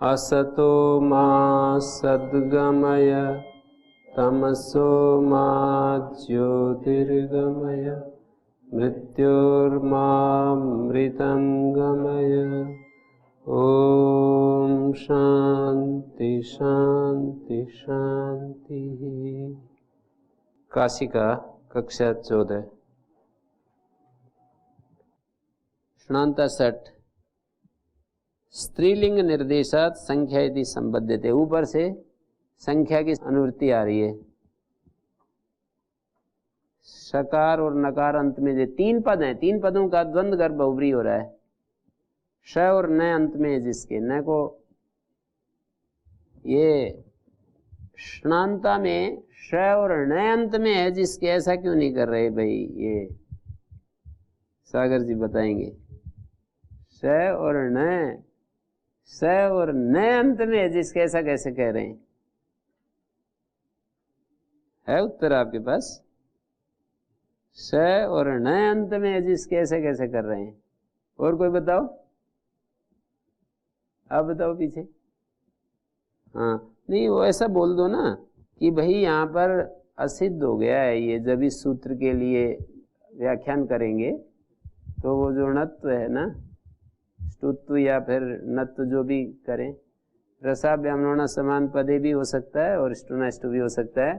असतो मा सद्गमय तमसो मा ज्योतिर्गमय मृत्योर्मामृतं गमय। ओम शांति शांति शांति। काशिका कक्षा 14 षणांता षट स्त्रीलिंग निर्देशात संख्या यदि संबद्धते। ऊपर से संख्या की अनुवृत्ति आ रही है। शकार और नकार अंत में जो तीन पद हैं, तीन पदों का द्वंद गर्भ बहुब्री हो रहा है। श और न अंत में है, जिसके न को ये षणांता में श और न अंत में है, जिसके ऐसा क्यों नहीं कर रहे भाई? ये सागर जी बताएंगे। श और न, स और न अंत में है, जिसके ऐसा कैसे कह रहे हैं? है उत्तर आपके पास? स और न अंत में है, जिसके ऐसे कैसे कर रहे हैं? और कोई बताओ? आप बताओ पीछे। हाँ नहीं, वो ऐसा बोल दो ना कि भाई यहाँ पर असिद्ध हो गया है ये। जब इस सूत्र के लिए व्याख्यान करेंगे तो वो जो णत्व है ना, स्तुत्व या फिर नत्व जो भी करें, रसाभ्यामनोना समान पदे भी हो सकता है और स्टुनाष्टु भी हो सकता है।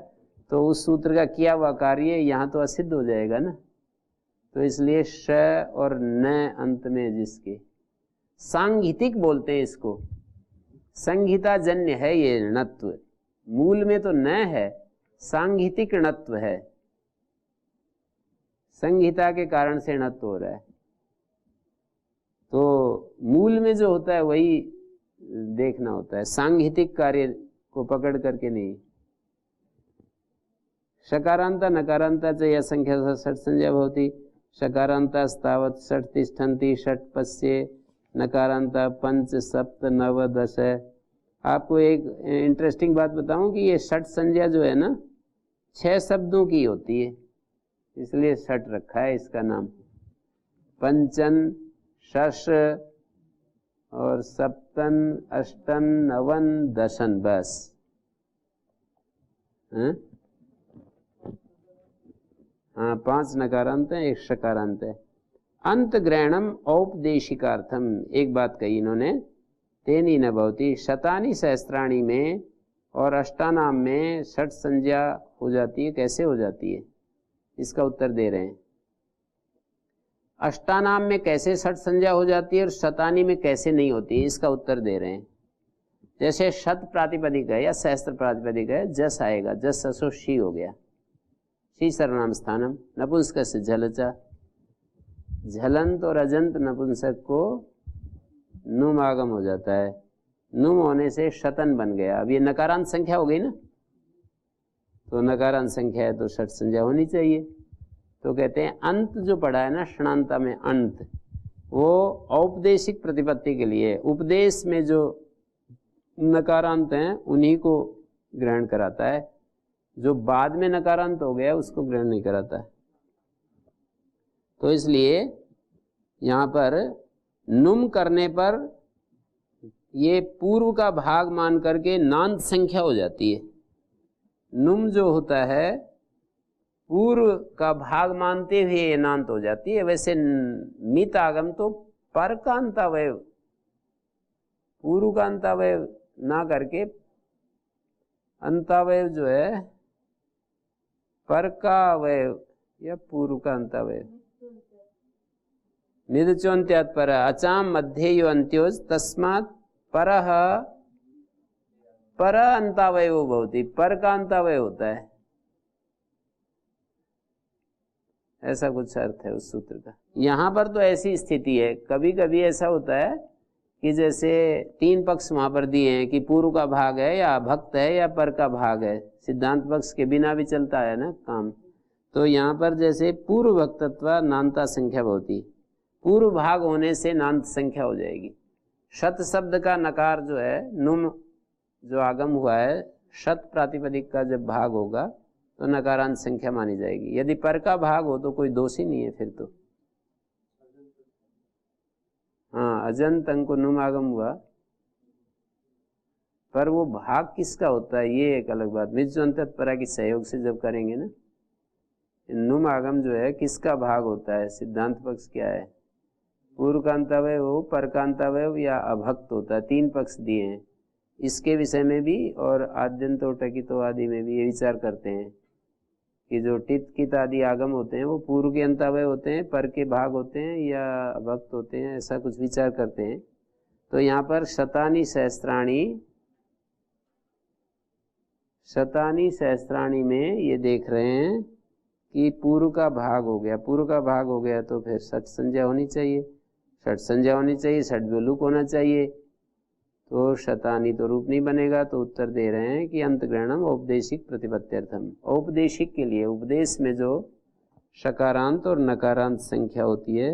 तो उस सूत्र का किया हुआ कार्य यहाँ तो असिद्ध हो जाएगा ना। तो इसलिए श और न अंत में जिसके सांगीतिक बोलते हैं इसको। संहिता जन्य है ये णत्व, मूल में तो न है, सांगीतिक णत्व है। संहिता के कारण से णत्व हो रहा है। तो मूल में जो होता है वही देखना होता है, सांगीतिक कार्य को पकड़ करके नहीं। शकारांता नकारांता च या संख्या षट संज्ञा भवति। शकारांता स्तावत षट तिष्ठन्ति षट पश्ये नकारांता पंच सप्त नव दश। आपको एक इंटरेस्टिंग बात बताऊं कि ये षट संज्ञा जो है ना 6 शब्दों की होती है, इसलिए षट रखा है इसका नाम। पंचन, शश और सप्तन, अष्टन, नवन, दशन, बस। हाँ 5 नकारांत है, 1 शकारांत है। अंत ग्रहणम औपदेशिकार्थम, एक बात कही इन्होंने, तेनी न भवति। शतानी सहस्त्राणी में और अष्टानाम में षट संज्ञा हो जाती है। कैसे हो जाती है इसका उत्तर दे रहे हैं। अष्टानाम में कैसे षट संज्ञा हो जाती है और शतानी में कैसे नहीं होती है, इसका उत्तर दे रहे हैं। जैसे शत प्रातिपदिक है या सहस्त्र प्रातिपदिक है, जस आएगा, जस ससो शी हो गया, शी सर्वनाम स्थानम। नपुंसक से झलचा, झलंत और अजंत नपुंसक को नुम आगम हो जाता है। नुम होने से शतन बन गया। अब ये नकारांत संख्या हो गई ना, तो नकारांत संख्या है तो षट संज्ञा होनी चाहिए। तो कहते हैं अंत जो पढ़ा है ना षणांता में अंत, वो औपदेशिक प्रतिपत्ति के लिए, उपदेश में जो नकारांत हैं उन्हीं को ग्रहण कराता है। जो बाद में नकारांत हो गया उसको ग्रहण नहीं कराता है। तो इसलिए यहाँ पर नुम करने पर ये पूर्व का भाग मान करके नांत संख्या हो जाती है। नुम जो होता है पूर्व का भाग मानते हुए ये नांत हो जाती है। वैसे मित आगम तो पर का अंतावय, पूर्व का अंतावय ना करके अंतावय जो है पर का अवयव या पूर्व का अंतावय। निदचोन्त्यात् पर अचाम मध्येयो अंत्योज तस्मात् परः पर अंतावयो भवति। पर का अंतावय होता है, ऐसा कुछ अर्थ है उस सूत्र का। यहाँ पर तो ऐसी स्थिति है, कभी कभी ऐसा होता है कि जैसे 3 पक्ष वहां पर दिए हैं कि पूर्व का भाग है या भक्त है या पर का भाग है। सिद्धांत पक्ष के बिना भी चलता है ना काम। तो यहाँ पर जैसे पूर्व भक्तत्व नान्ता संख्या भवति, पूर्व भाग होने से नान्त संख्या हो जाएगी। शत शब्द का नकार जो है नुम जो आगम हुआ है, शत प्रातिपदिक का जब भाग होगा तो नकारांत संख्या मानी जाएगी। यदि पर का भाग हो तो कोई दोष ही नहीं है फिर तो। हाँ अजंत अंको नुम आगम हुआ पर वो भाग किसका होता है ये एक अलग बात। मिज्जोन तत्परा की सहयोग से जब करेंगे ना, नुम आगम जो है किसका भाग होता है, सिद्धांत पक्ष क्या है, पूर्वकांतावय हो, परकांतावय या अभक्त होता है, 3 पक्ष दिए हैं। इसके विषय में भी और आद्यंतो टकितो आदि में भी ये विचार करते हैं कि जो टित कित आदि आगम होते हैं वो पूर्व के अंतावय होते हैं, पर के भाग होते हैं या अभक्त होते हैं, ऐसा कुछ विचार करते हैं। तो यहाँ पर शतानी सहस्त्राणी में ये देख रहे हैं कि पूर्व का भाग हो गया, पूर्व का भाग हो गया तो फिर षट संज्ञा होनी चाहिए, षट संज्ञा होनी चाहिए, षट व्योलुक होना चाहिए, तो शतानी तो रूप नहीं बनेगा। तो उत्तर दे रहे हैं कि अंतग्रहणम औपदेशिक प्रतिपत्त्यर्थम, औपदेशिक के लिए उपदेश में जो शकारांत और नकारांत संख्या होती है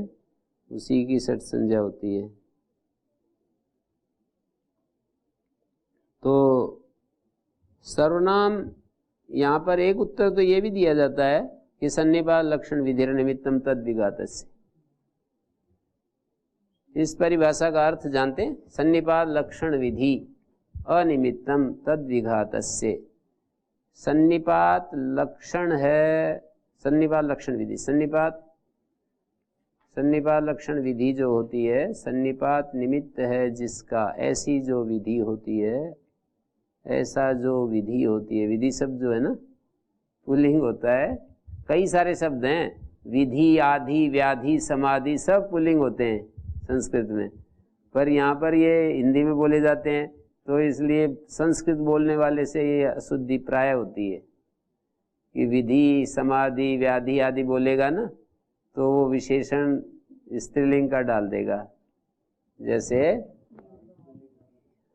उसी की षट संज्ञा होती है। तो सर्वनाम यहाँ पर एक उत्तर तो ये भी दिया जाता है कि सन्निपात लक्षण विधिर निमित्तम तद विघातस्य। इस परिभाषा का अर्थ जानते हैं, सन्निपात लक्षण विधि अनिमित्तम तद विघातस्य। सन्निपात लक्षण है, सन्निपात लक्षण विधि, सन्निपात लक्षण विधि जो होती है, सन्निपात निमित्त है जिसका, ऐसी जो विधि होती है, ऐसा जो विधि होती है, विधि शब्द जो है ना पुल्लिंग होता है, कई सारे शब्द हैं, विधि, आधि, व्याधि, समाधि, सब पुल्लिंग होते हैं संस्कृत में, पर यहाँ पर ये हिंदी में बोले जाते हैं, तो इसलिए संस्कृत बोलने वाले से ये अशुद्धि प्राय होती है कि विधि, समाधि, व्याधि आदि बोलेगा ना तो वो विशेषण स्त्रीलिंग का डाल देगा, जैसे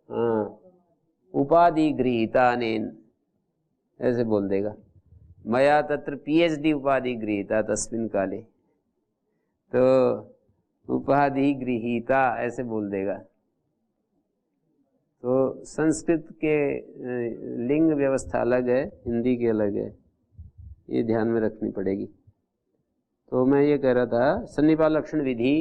हाँ उपाधि गृहीतानेन ऐसे बोल देगा, मया तत्र PhD उपाधि गृहीता तस्मिन् काले, तो उपाधि गृहीता ऐसे बोल देगा। तो संस्कृत के लिंग व्यवस्था अलग है, हिंदी की अलग है, ये ध्यान में रखनी पड़ेगी। तो मैं ये कह रहा था, सन्निपात लक्षण विधि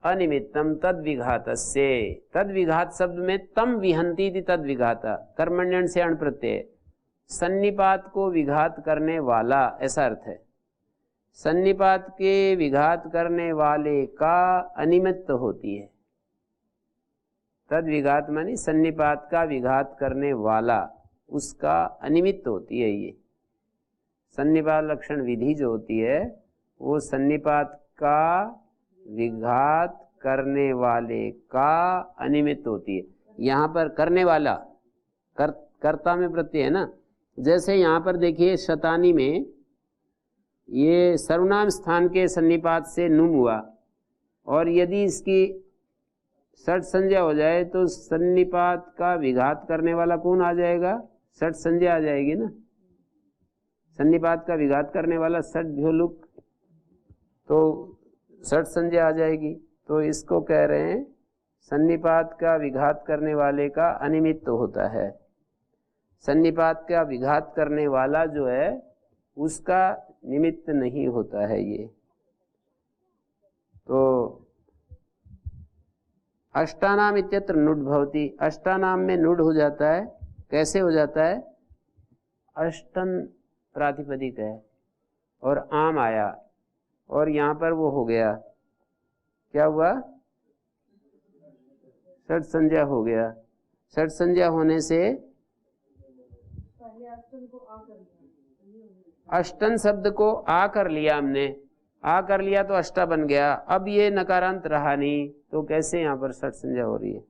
अनिमित्तम तद विघातस्य, तद विघात शब्द में तम विहंती थी, तद विघाता कर्मण्यन से अण प्रत्यय, सन्निपात को विघात करने वाला ऐसा अर्थ है। सन्निपात के विघात करने वाले का अनिमित्त होती है, तद विघात मानी सन्निपात का विघात करने वाला, उसका अनिमित्त होती है। ये सन्निपात लक्षण विधि जो होती है वो सन्निपात का विघात करने वाले का अनिमित्त होती है। यहाँ पर करने वाला कर्ता में प्रत्यय है ना, जैसे यहाँ पर देखिए शतानी में ये सर्वनाम स्थान के सन्निपात से नुम हुआ, और यदि इसकी षट संज्ञा हो जाए तो सन्निपात का विघात करने वाला कौन आ जाएगा, षट संज्ञा आ जाएगी ना, सन्निपात का विघात करने वाला षट भ्योलुक, तो षट संज्ञा आ जाएगी। तो इसको कह रहे हैं सन्निपात का विघात करने वाले का अनिमित्त होता है, सन्निपात का विघात करने वाला जो है उसका निमित्त नहीं होता है ये। तो अष्टानाम इत्यत्र नुड भवति, अष्टानाम में नुड हो जाता है, कैसे हो जाता है, अष्टन प्रातिपदिक है और आम आया और यहाँ पर वो हो गया, क्या हुआ, षट संज्ञा हो गया। षट संज्ञा होने से अष्टन शब्द को आ कर लिया हमने, आ कर लिया तो अष्टा बन गया, अब ये नकारांत रहा नहीं, तो कैसे यहाँ पर षट संज्ञा हो रही है।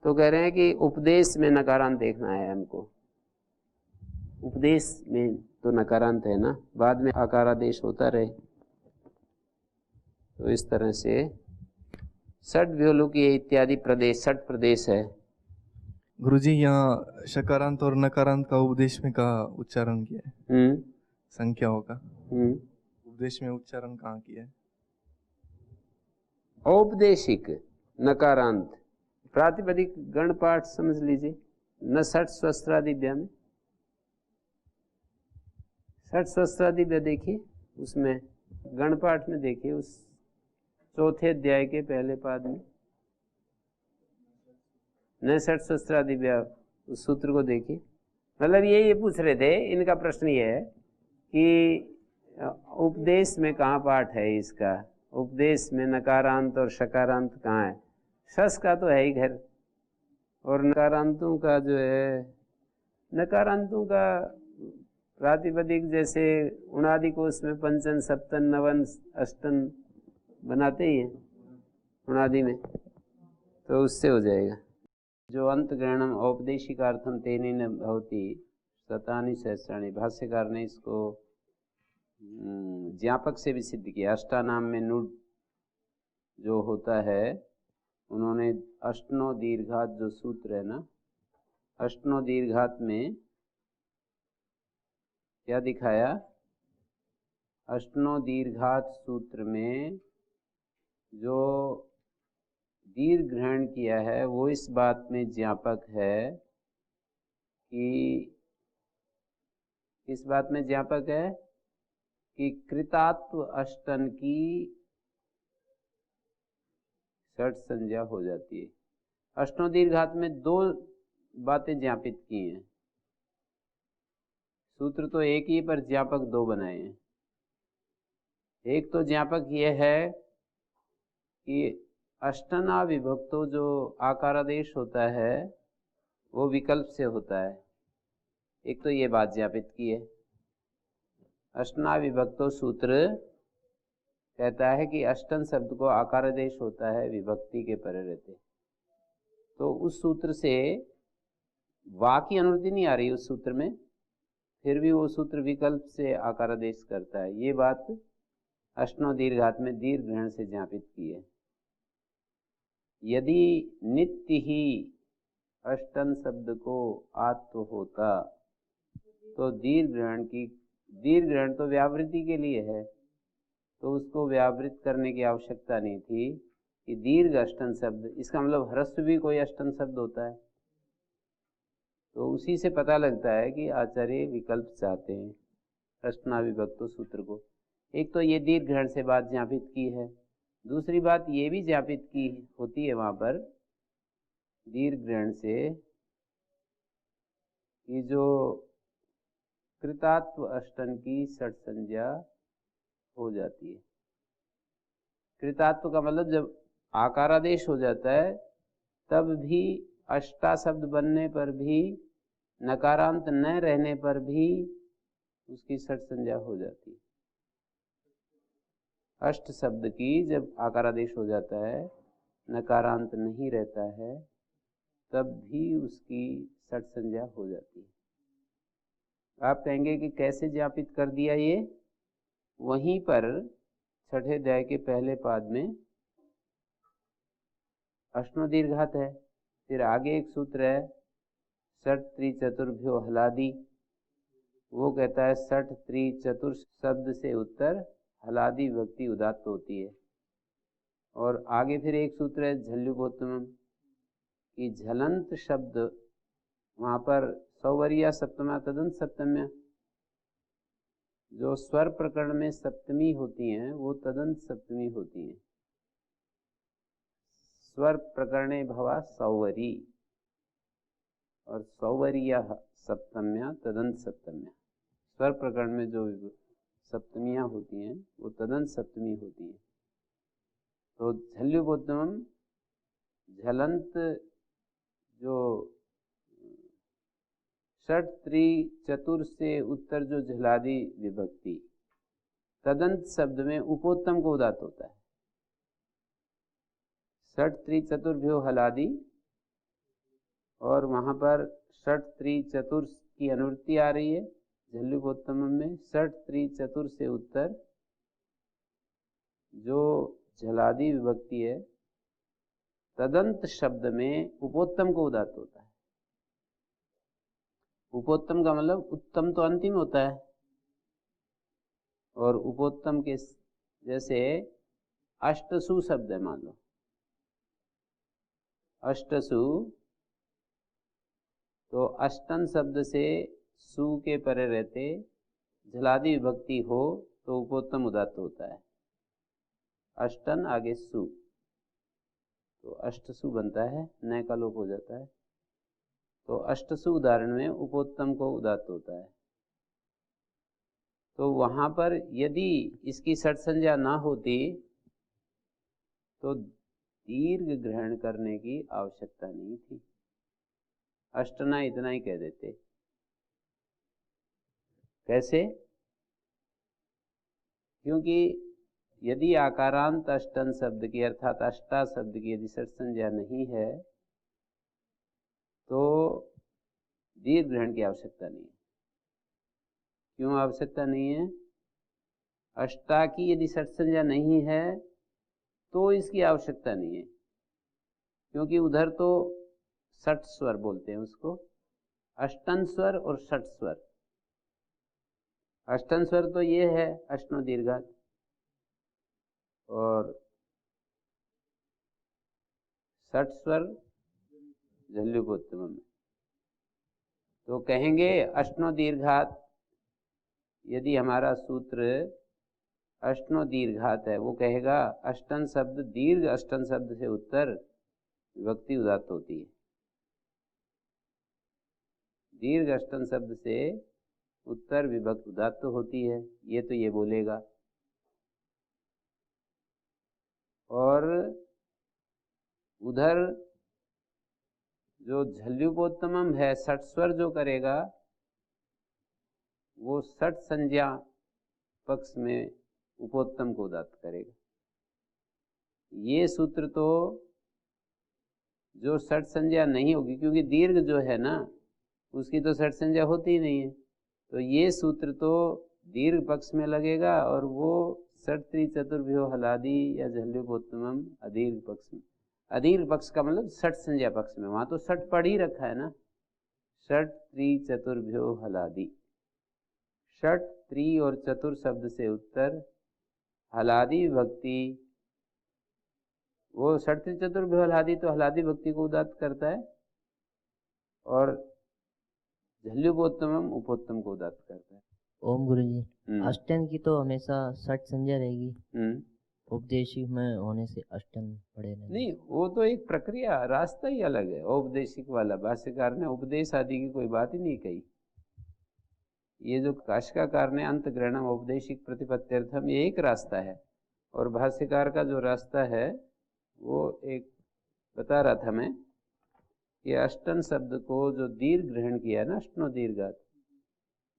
तो कह रहे हैं कि उपदेश में नकारांत देखना है हमको, उपदेश में तो नकारांत है ना, बाद में आकारादेश होता रहे। तो इस तरह से षट व्योलुकीय इत्यादि प्रदेश, षट प्रदेश है। गुरुजी यहाँ शकारांत और नकारांत का उपदेश में का उच्चारण किया है, संख्याओं का उपदेश में उच्चारण कहाँ किया है, औपदेशिक नकारांत प्रातिपदिक गण पाठ समझ लीजिए, न षट स्वस्त्रादिव्या में, षट स्वस्त्रादिव्या देखिए, उसमें गण पाठ में देखिए, उस चौथे अध्याय के पहले पाद में न षट शस्त्रादि उस सूत्र को देखिए। मतलब ये पूछ रहे थे, इनका प्रश्न ये है कि उपदेश में कहाँ पाठ है इसका, उपदेश में नकारांत और शकारांत कहाँ है? शस का तो है ही घर, और नकारांतों का जो है, नकारांतों का प्रातिपदिक जैसे उणादि कोश में पंचन सप्तन नवन अष्टन बनाते ही हैं उणादि में, तो उससे हो जाएगा। जो अंत ग्रहणम औपदेशिकार्थम तेनेन भवति शतानि सहस्राणि, भाष्यकार ने इसको ज्ञापक से भी सिद्ध किया। अष्टानाम में नुड जो होता है, उन्होंने अष्टनो दीर्घात जो सूत्र है ना, अष्टनो दीर्घात में क्या दिखाया? अष्टनो दीर्घात सूत्र में जो दीर्घ ग्रहण किया है वो इस बात में ज्ञापक है कि, इस बात में ज्ञापक है कि कृतात्व अष्टन की षट संज्ञा हो जाती है। अष्टो दीर्घात में दो बातें ज्ञापित की हैं, सूत्र तो एक ही पर ज्ञापक दो बनाए हैं। एक तो ज्ञापक यह है कि अष्टना विभक्तो जो आकारादेश होता है वो विकल्प से होता है, एक तो ये बात ज्ञापित की है। अष्टना विभक्तो सूत्र कहता है कि अष्टन शब्द को आकारादेश होता है विभक्ति के परे रहते, तो उस सूत्र से वा की अनुवृत्ति नहीं आ रही उस सूत्र में, फिर भी वो सूत्र विकल्प से आकारादेश करता है। ये बात अष्टनो दीर्घात में दीर्घ ग्रहण से ज्ञापित की है। यदि नित्य ही अष्टन शब्द को आत्व होता तो दीर्घ ग्रहण की, दीर्घ ग्रहण तो व्यावृत्ति के लिए है, तो उसको व्यावृत करने की आवश्यकता नहीं थी कि दीर्घ अष्टन शब्द, इसका मतलब ह्रस्व भी कोई अष्टन शब्द होता है। तो उसी से पता लगता है कि आचार्य विकल्प चाहते हैं अष्टना विभक्तो सूत्र को। एक तो ये दीर्घ ग्रहण से बात ज्ञापित की है, दूसरी बात ये भी ज्ञापित की होती है वहाँ पर दीर्घ ग्रहण से कि जो कृतात्व अष्टन की षट संज्ञा हो जाती है। कृतात्व का मतलब जब आकारादेश हो जाता है तब भी अष्टा शब्द बनने पर भी, नकारांत न रहने पर भी उसकी षट संज्ञा हो जाती है। अष्ट शब्द की जब आकारादेश हो जाता है, नकारांत नहीं रहता है, तब भी उसकी षट संज्ञा हो जाती है। आप कहेंगे कि कैसे ज्ञापित कर दिया ये? वहीं पर छठे अध्याय के पहले पाद में अष्टनो दीर्घात है, फिर आगे एक सूत्र है षट त्रि चतुर्भ्यो हलादि, वो कहता है षट त्रि चतुर शब्द से उत्तर हलादि विभक्ति उदात्त होती है। और आगे फिर एक सूत्र है झल्युपोत्तमम कि झलंत शब्द, वहाँ पर सौवर्या सप्तमा तदंत सप्तम्या, जो स्वर प्रकरण में सप्तमी होती हैं वो तदंत सप्तमी होती हैं। स्वर प्रकरणे भवा सौवरी और सौवर्या सप्तम्या तदंत सप्तम्या, स्वर प्रकरण में जो सप्तमियाँ होती हैं वो तदंत सप्तमी होती हैं। तो झल्युपोत्तमम झलंत जो षट त्रि चतुर से उत्तर जो झलादि विभक्ति तदंत शब्द में उपोत्तम को उदात्त होता है। षट त्रि चतुर्भ्यो हलादि, और वहाँ पर षट त्रि चतुर की अनुवृत्ति आ रही है झल्युपोत्तमम में, षट त्रि चतुर से उत्तर जो झलादि विभक्ति है तदंत शब्द में उपोत्तम को उदात्त होता है। उपोत्तम का मतलब उत्तम तो अंतिम होता है, और उपोत्तम के जैसे अष्टसु शब्द है, मान लो अष्टसु, तो अष्टन शब्द से सु के परे रहते झलादि विभक्ति हो तो उपोत्तम उदात्त होता है। अष्टन आगे सु, तो अष्टसु बनता है, न का लोप हो जाता है। तो अष्टसु उदाहरण में उपोत्तम को उदात्त होता है। तो वहां पर यदि इसकी षट संज्ञा ना होती तो दीर्घ ग्रहण करने की आवश्यकता नहीं थी, अष्टना इतना ही कह देते। कैसे? क्योंकि यदि आकारांत अष्टन शब्द की अर्थात अष्टा शब्द की यदि षट संज्ञा नहीं है तो दीर्घ ग्रहण की आवश्यकता नहीं है। क्यों आवश्यकता नहीं है? अष्टा की यदि षट संज्ञा नहीं है तो इसकी आवश्यकता नहीं है, क्योंकि उधर तो षट स्वर बोलते हैं उसको, अष्टन स्वर और षट स्वर। अष्टन स्वर तो ये है अष्टनो दीर्घात, और षट स्वर झल्युपोत्तम में। तो कहेंगे अष्टनो दीर्घात, यदि हमारा सूत्र अष्टनो दीर्घात है, वो कहेगा अष्टन शब्द दीर्घ अष्टन शब्द से उत्तर विभक्ति उदात्त होती है। दीर्घ अष्टन शब्द से उत्तर विभक्ति उदात्त होती है, ये तो ये बोलेगा। और उधर जो झल्युपोत्तमम है षट स्वर जो करेगा वो षट संज्ञा पक्ष में उपोत्तम को उदात्त करेगा। ये सूत्र तो जो षट संज्ञा नहीं होगी, क्योंकि दीर्घ जो है ना उसकी तो षट संज्ञा होती ही नहीं है, तो ये सूत्र तो दीर्घ पक्ष में लगेगा और वो षट त्रि चतुर्भ्यो हलादि या झल्युपोत्तमम अदीर्घ पक्ष में। अदीर्घ पक्ष का मतलब षट संज्ञा पक्ष में, वहां तो षट पढ़ ही रखा है ना, षट त्रि चतुर्भ्यो हलादि। षट त्रि और चतुर शब्द से उत्तर हलादि विभक्ति, वो षट त्रि चतुर्भ्यो हलादि तो हलादि विभक्ति को उदात्त करता है, और झल्युपोत्तमम उपोत्तम को उदात्त करता है। ओम गुरु जी, अष्टन की तो हमेशा षट संज्ञा रहेगी, उपदेशिक में होने से अष्टन पड़े नहीं, वो तो एक प्रक्रिया, रास्ता ही अलग है औपदेशिक वाला। भाष्यकार ने उपदेश आदि की कोई बात ही नहीं कही। ये जो काशिकाकार ने अंत ग्रहणम औपदेशिक प्रतिपत्त्यर्थम, ये एक रास्ता है, और भाष्यकार का जो रास्ता है वो एक बता रहा था मैं कि अष्टन शब्द को जो दीर्घ ग्रहण किया ना, अष्टनो दीर्घात,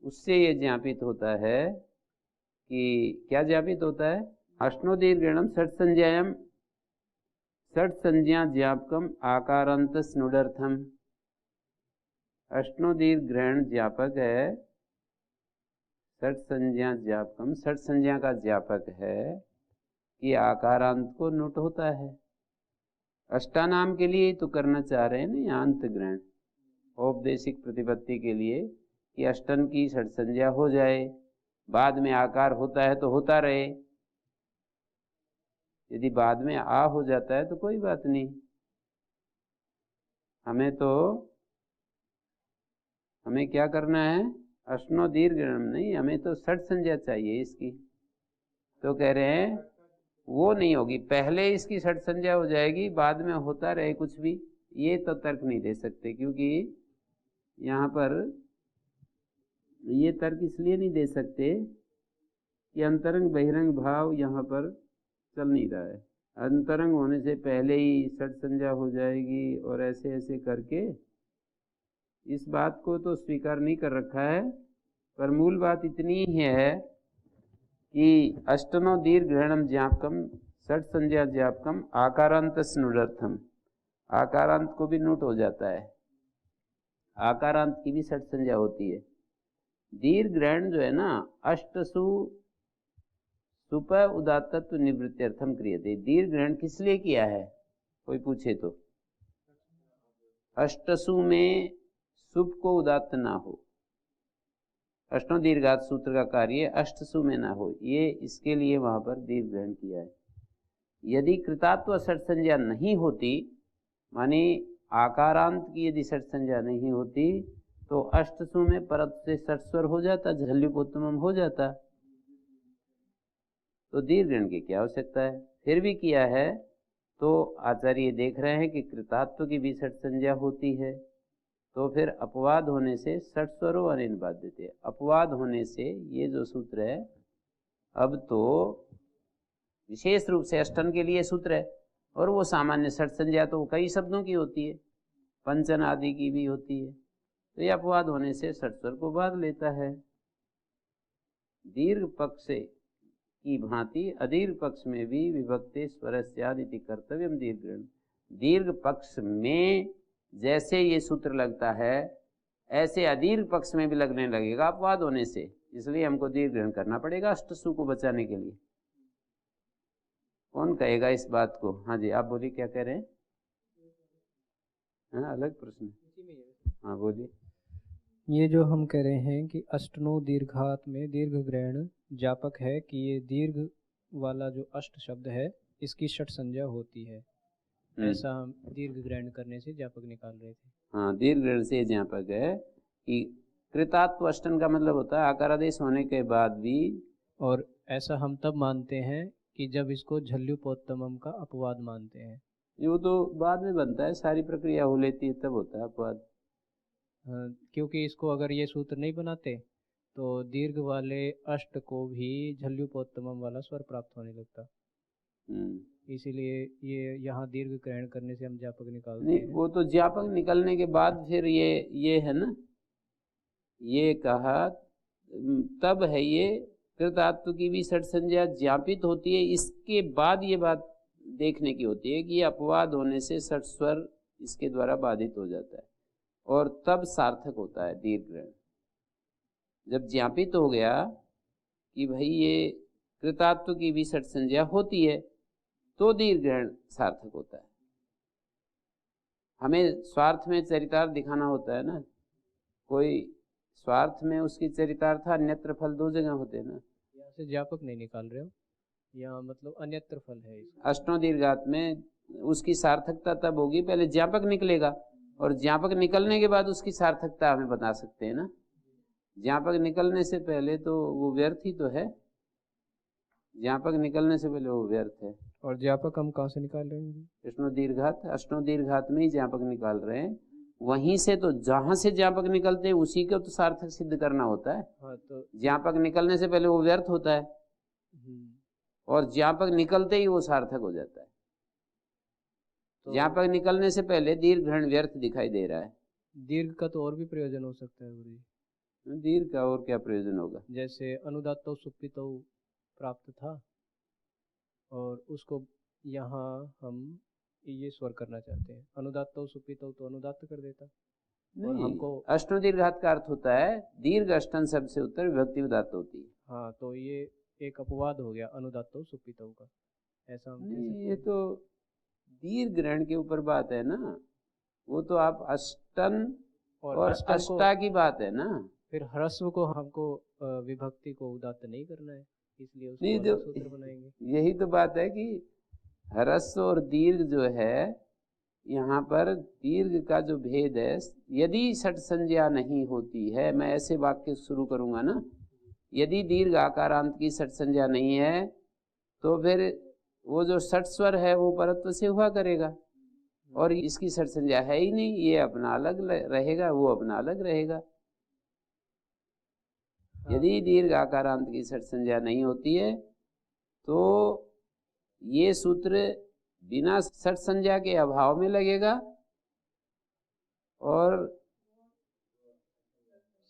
उससे ये ज्ञापित होता है कि क्या ज्ञापित होता है? अष्टनो दीर्घ ग्रहणम षट संज्ञायाम, षट संज्ञा ज्ञापकम आकारांत स्नुडर्थम। अष्टनो दीर्घ ग्रहण ज्ञापक है, षट संज्ञा ज्ञापकम, षट संज्ञा का ज्ञापक है कि आकारांत को नुट होता है। अष्टानाम के लिए तो करना चाह रहे हैं ना यहाँ अंत ग्रहण, औपदेशिक प्रतिपत्ति के लिए कि अष्टन की षट संज्ञा हो जाए, बाद में आकार होता है तो होता रहे, यदि बाद में आ हो जाता है तो कोई बात नहीं। हमें क्या करना है? अष्टनो दीर्घ नहीं, हमें तो षट संज्ञा चाहिए इसकी। तो कह रहे हैं वो नहीं होगी, पहले इसकी षट संज्ञा हो जाएगी, बाद में होता रहे कुछ भी, ये तो तर्क नहीं दे सकते। क्योंकि यहाँ पर ये तर्क इसलिए नहीं दे सकते कि अंतरंग बहिरंग भाव यहाँ पर चल नहीं रहा है। अंतरंग होने से पहले ही षट संज्ञा हो जाएगी और ऐसे ऐसे करके इस बात को तो स्वीकार नहीं कर रखा है। पर मूल बात इतनी ही है कि अष्टनो दीर्घ ग्रहणम ज्ञापकम षट संज्ञा ज्ञापकम आकारांत स्नुडर्थम, आकारांत को भी नोट हो जाता है, आकारांत की भी षट संज्ञा होती है। दीर्घ ग्रहण जो है ना, अष्टसु सुप उदात्तत्व निवृत्त्यर्थम क्रियते। दीर्घ ग्रहण किस लिए किया है कोई पूछे तो? अष्टसु में सुप को उदात्त ना हो, अष्टों दीर्घात सूत्र का कार्य अष्टसु में ना हो, ये इसके लिए वहां पर दीर्घ ग्रहण किया है। यदि कृतात्व षट संज्ञा नहीं होती, माने आकारांत की यदि षट संज्ञा नहीं होती, तो अष्टसु में परत से षट स्वर हो जाता, झल्युपोत्तमम हो जाता, तो दीर्घ ग्रहण की क्या आवश्यकता है? फिर भी किया है तो आचार्य देख रहे हैं कि कृतात्व की भी षट संज्ञा होती है, तो फिर अपवाद होने से षट स्वरो अनेन बाध्यते, अपवाद होने से ये जो सूत्र है अब तो विशेष रूप से अष्टन के लिए सूत्र है, और वो सामान्य षट संज्ञा तो कई शब्दों की होती है, पंचन आदि की भी होती है, तो ये अपवाद होने से षट स्वर को बांध लेता है। दीर्घ पक्ष की भांति अदीर्घ पक्ष में भी विभक्ते स्वरस्यादिति कर्तव्यम दीर्घ, दीर्घ पक्ष में जैसे ये सूत्र लगता है ऐसे अदीर्घ पक्ष में भी लगने लगेगा अपवाद होने से, इसलिए हमको दीर्घ ग्रहण करना पड़ेगा अष्टसु को बचाने के लिए। कौन कहेगा इस बात को? हाँ जी, आप बोलिए, क्या कह रहे हैं? हाँ, अलग प्रश्न। हाँ बोलिए। ये जो हम कह रहे हैं कि अष्टनो दीर्घात में दीर्घ ग्रहण ज्ञापक है कि ये दीर्घ वाला जो अष्ट शब्द है इसकी षट संज्ञा होती है, ऐसा हम दीर्घ ग्रहण करने से ज्ञापक निकाल रहे थे। हाँ, दीर्घ ग्रहण से ज्ञापक है कि कृतात्व अष्टन का मतलब होता है आकार आदेश होने के बाद भी, और ऐसा हम तब मानते हैं कि जब इसको झल्युपोत्तमम का अपवाद मानते हैं। वो तो बाद में बनता है, सारी प्रक्रिया हो लेती है तब होता है अपवाद। क्योंकि इसको अगर ये सूत्र नहीं बनाते तो दीर्घ वाले अष्ट को भी झल्युपोत्तमम वाला स्वर प्राप्त होने लगता, इसीलिए ये यहाँ दीर्घ ग्रहण करने से हम ज्ञापक निकालते हैं। वो तो ज्ञापक निकलने के बाद फिर ये है ना, ये कहा तब है ये कृतात्व की भी षट संज्ञा ज्ञापित होती है, इसके बाद ये बात देखने की होती है कि अपवाद होने से षट स्वर इसके द्वारा बाधित हो जाता है, और तब सार्थक होता है दीर्घ ग्रहण। जब ज्ञापित हो गया कि भाई ये कृतात्व की भी षट संज्ञा होती है तो दीर्घ ग्रहण सार्थक होता है। हमें स्वार्थ में चरितार्थ दिखाना होता है ना, कोई स्वार्थ में उसकी चरितार्थ अन्यत्र फल दो जगह होते हैं ना। यहाँ से ज्ञापक नहीं निकाल रहे हो, यहाँ मतलब अन्यत्र फल है। अष्टों दीर्घात में उसकी सार्थकता तब होगी, पहले ज्ञापक निकलेगा और ज्ञापक निकलने के बाद उसकी सार्थकता हमें बता सकते हैं ना। ज्ञापक निकलने से पहले तो वो व्यर्थ ही तो है, ज्ञापक निकलने से पहले वो व्यर्थ है। और ज्ञापक हम कहाँ से निकाल रहे हैं? अष्टों दीर्घात में ही ज्ञापक निकाल रहे हैं, वहीं से तो जहां से ज्ञापक निकलते हैं उसी को तो सार्थक सिद्ध करना होता है। हाँ, तो ज्ञापक निकलने से पहले वो व्यर्थ होता है और ज्ञापक निकलते ही वो सार्थक हो जाता है। तो ज्ञापक निकलने से पहले दीर्घ ग्रहण व्यर्थ दिखाई दे रहा है। दीर्घ का तो और भी प्रयोजन हो सकता है गुरुजी। दीर्घ का और क्या प्रयोजन होगा? जैसे अनुदात्तो सुप्पितो प्राप्त था और उसको यहाँ हम ये स्वर करना चाहते हैं, अनुदात्तो सुप्पितो तो अनुदात्त कर देता। और हमको अष्टो दीर्घात का अर्थ होता है दीर्घ अष्टन शब्द से उत्तर विभक्ति उदात्त होती है। हाँ, तो ये एक अपवाद हो गया अनुदात्तो सुप्पितो का, ऐसा हम नहीं, ये तो दीर्घ ग्रहण के ऊपर बात है ना, वो तो आप अष्टन और अष्टा की बात है ना। फिर ह्रस्व को हमको विभक्ति को उदात्त नहीं करना है, इसलिए उसको सूत्र बनाएंगे। यही तो बात है कि ह्रस्व और दीर्घ जो है, यहाँ पर दीर्घ का जो भेद है, यदि षट संज्ञा नहीं होती है, मैं ऐसे वाक्य शुरू करूंगा ना, यदि दीर्घ आकारांत की षट संज्ञा नहीं है तो फिर वो जो षट स्वर है वो परत्व से हुआ करेगा, और इसकी षट संज्ञा है ही नहीं, ये अपना अलग रहेगा, वो अपना अलग रहेगा। यदि दीर्घ आकारांत की षट संज्ञा नहीं होती है तो ये सूत्र बिना षट संज्ञा के अभाव में लगेगा, और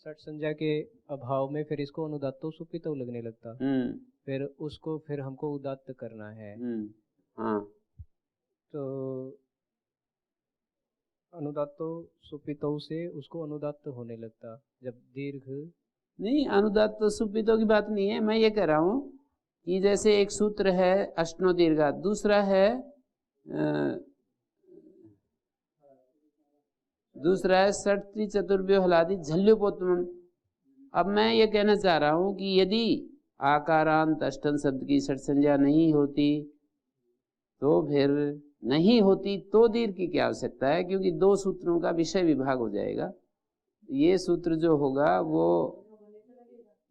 षट संज्ञा के अभाव में फिर इसको अनुदात्तो सुप्पितो लगने लगता, फिर उसको फिर हमको उदात्त करना है। हाँ, तो अनुदात्तो सुप्पितो से उसको अनुदात्त होने लगता जब दीर्घ नहीं। अनुदात्त सुप्पितो की बात नहीं है, मैं ये कह रहा हूँ कि जैसे एक सूत्र है अष्टनो दीर्घात, दूसरा है षट् चतुर्भ्यो हलादि झल्युपोत्तमम्। अब मैं ये कहना चाह रहा हूँ कि यदि आकारांत अष्टन शब्द की षट संज्ञा नहीं होती तो फिर नहीं होती तो दीर्घ की क्या आवश्यकता है, क्योंकि दो सूत्रों का विषय विभाग हो जाएगा। ये सूत्र जो होगा वो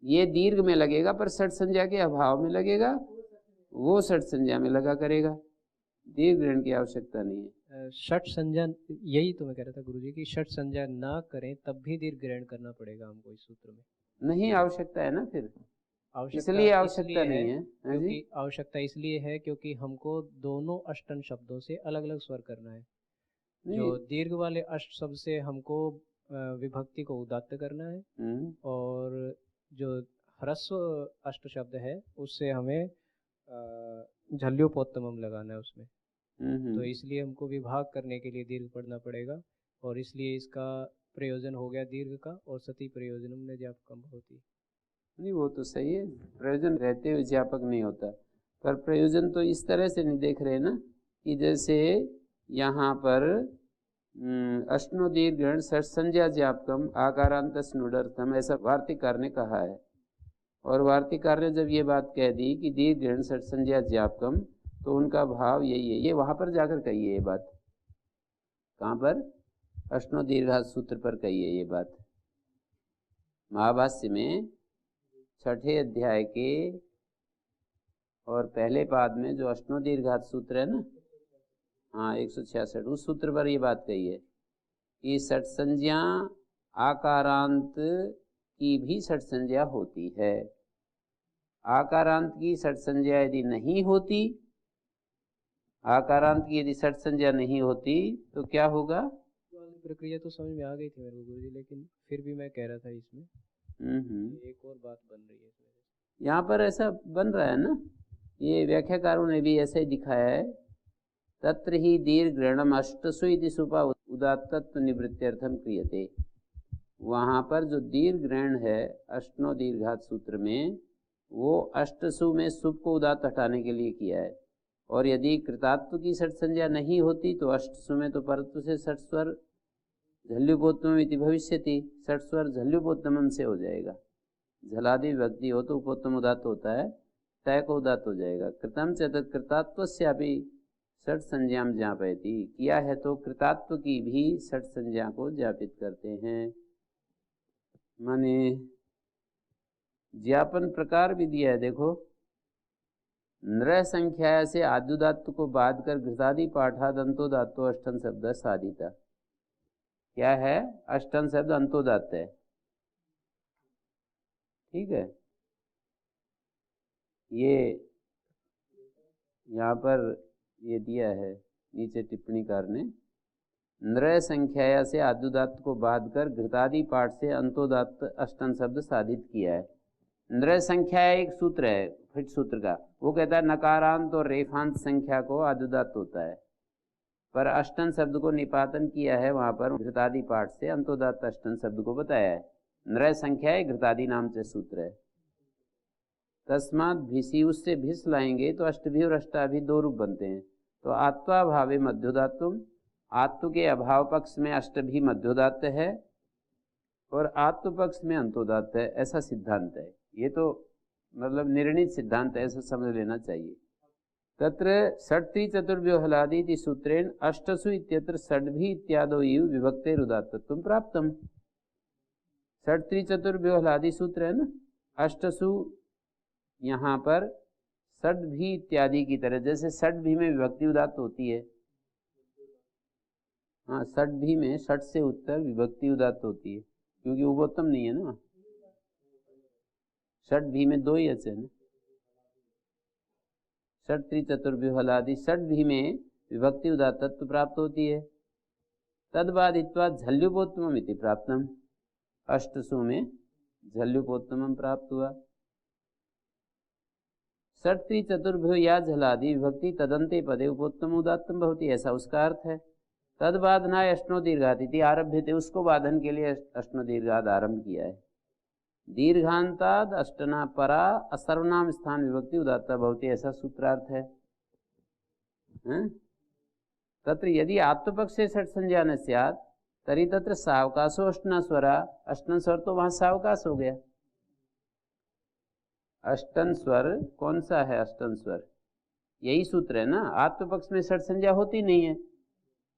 ये दीर्घ में लगेगा पर षट संज्ञा के अभाव में लगेगा, वो षट संज्ञा में लगा करेगा। दीर्घ ग्रहण की आवश्यकता नहीं है। षट संज्ञा, यही तो मैं कह रहा था गुरुजी कि षट संज्ञा ना करें तब भी दीर्घ ग्रहण करना पड़ेगा हमको इस सूत्र में। नहीं आवश्यकता है ना, फिर आवश्यकता इसलिए आवश्यकता इसलिए नहीं है है। हाँ जी, क्योंकि आवश्यकता इसलिए है क्योंकि हमको दोनों अष्टन शब्दों से अलग अलग स्वर करना है। नहीं। जो दीर्घ वाले अष्ट शब्द से हमको विभक्ति को उदात्त करना है, और जो ह्रस्व अष्ट शब्द है उससे हमें झल्योपोत्तमम लगाना है उसमें। तो इसलिए हमको विभाग करने के लिए दीर्घ पढ़ना पड़ेगा, और इसलिए इसका प्रयोजन हो गया दीर्घ का, और सती प्रयोजनम ने ज्ञापकम होती। नहीं, वो तो सही है, प्रयोजन रहते हुए ज्ञापक नहीं होता, पर प्रयोजन तो इस तरह से नहीं देख रहे ना कि जैसे यहाँ पर अष्टनो दीर्घ ग्रहण षट संज्ञा ज्ञापकम आकारांत स्नुडर्थम, ऐसा वार्तिकार ने कहा है। और वार्तिकार ने जब ये बात कह दी कि दीर्घ ग्रहण षट संज्ञा ज्ञापकम, तो उनका भाव यही है। ये वहाँ पर जाकर कही है ये बात, कहाँ पर? अष्टनो दीर्घात सूत्र पर कही है ये बात, महाभाष्य में 6ठे अध्याय के और पहले पाद में जो अष्टनो दीर्घात सूत्र है ना, हाँ 166, उस सूत्र पर ये बात कही है कि षट संज्ञा आकारांत की भी षट संज्ञा होती है। आकारांत की षट संज्ञा यदि नहीं होती, आकारांत की यदि षट संज्ञा नहीं होती तो क्या होगा? प्रक्रिया तो समझ में आ गई थी मेरे को गुरुजी, लेकिन फिर भी मैं कह रहा था इसमें एक और बात बन रही है इसमें। यहाँ पर ऐसा बन रहा है ना, ये व्याख्याकारों ने भी ऐसा ही दिखाया है। तत्र ही दीर्घ ग्रहणम अष्टसु इति सुपा उदात्तत्व निवृत्त्यर्थम क्रियते। वहाँ पर जो दीर्घ ग्रहण है अष्टनो दीर्घात सूत्र में, वो अष्टसु में सुप को उदात्त हटाने के लिए किया है। और यदि कृतात्व की षट संज्ञा नहीं होती तो अष्टसु में तो परत्व से षट स्वर झल्युपोत्तमम इति भविष्यति, षट स्वर झल्युपोत्तमम से हो जाएगा। झलादि विभक्ति हो तो उपोत्तम उदात्त होता है, तय को उदात्त हो जाएगा। कृतम च कृतात्वस्यापि षट संज्ञाम ज्ञापयति, किया है तो कृतात्व की भी षट संज्ञा को ज्ञापित करते हैं। माने ज्ञापन प्रकार भी दिया है, देखो, नृ संख्या से आद्युदात्त को बाध कर घृतादि पाठाद अंतोदात्तो अष्टन शब्द साधिता। क्या है? अष्टन शब्द अंतोदात्त है, ठीक है। ये यहाँ पर ये दिया है नीचे टिप्पणीकार ने, नृ संख्या से आद्युदात्त को बाध कर घृतादि पाठ से अंतोदात्त अष्टन शब्द साधित किया है। नृ संख्या एक सूत्र है फिट सूत्र का, वो कहता है नकारांत और रेफांत संख्या को आद्युदात्त होता है, पर अष्टन शब्द को निपातन किया है वहाँ पर घृतादि पाठ से अंतोदात्त अष्टन शब्द को बताया है। नृ संख्या घृतादि नाम से सूत्र है। तस्मात् भिसी, उससे भिस लाएंगे तो अष्टभी और अष्टाभी दो रूप बनते हैं। तो आत्वाभावे मध्योदात्तुम, आत्व के अभाव पक्ष में अष्टभी मध्योदात्त है और आत्व पक्ष में अंतोदात्त है, ऐसा सिद्धांत है। ये तो मतलब निर्णित सिद्धांत है, ऐसा समझ लेना चाहिए। तत्र षट्त्री चतुर्व्योहलादि इति सूत्रेण अष्टसु इत्यत्र षड्भी इत्यादो इव विभक्तेरुदात्तत्वं प्राप्तम। षट्त्री चतुर्व्योहलादि सूत्र है ना, अष्टसु यहाँ पर षड्भी इत्यादि की तरह, जैसे षड्भी में विभक्ति उदात्त होती है, हाँ षड्भी में षट से उत्तर विभक्ति उदात्त होती है, क्योंकि उपोत्तम नहीं है ना, षड्भी में दो ही अच है ना। षट्त्री चतुर्व्यूहलादि षड्भी में विभक्ति उदात्तत्व प्राप्त होती है। तद्बाधित्वा झल्युपोत्तमम इति प्राप्तम, अष्टसु में झल्युपोत्तमम प्राप्त हुआ। षट्त्री चतुर्भ्यो या झलादि विभक्ति तदंते पदे उपोत्तम उदात्तम भवति, ऐसा उसका अर्थ है। तद्बाधनाय अष्टनो दीर्घात इति आरभ्यते, उसको बाधन के लिए अष्टनो दीर्घात आरंभ किया है। दीर्घांताद अष्टना परा असर्वनाम स्थान विभक्ति उदात्ता भवति, ऐसा सूत्रार्थ है। तत्र यदि आत्मपक्ष से षट संज्ञा न स्यात् तरी तत्र सावकाशो अष्टना स्वरा, अष्टन स्वर तो वहां सावकाश हो गया। अष्टन स्वर कौन सा है? अष्टन स्वर यही सूत्र है ना, आत्मपक्ष में षट संज्ञा होती नहीं है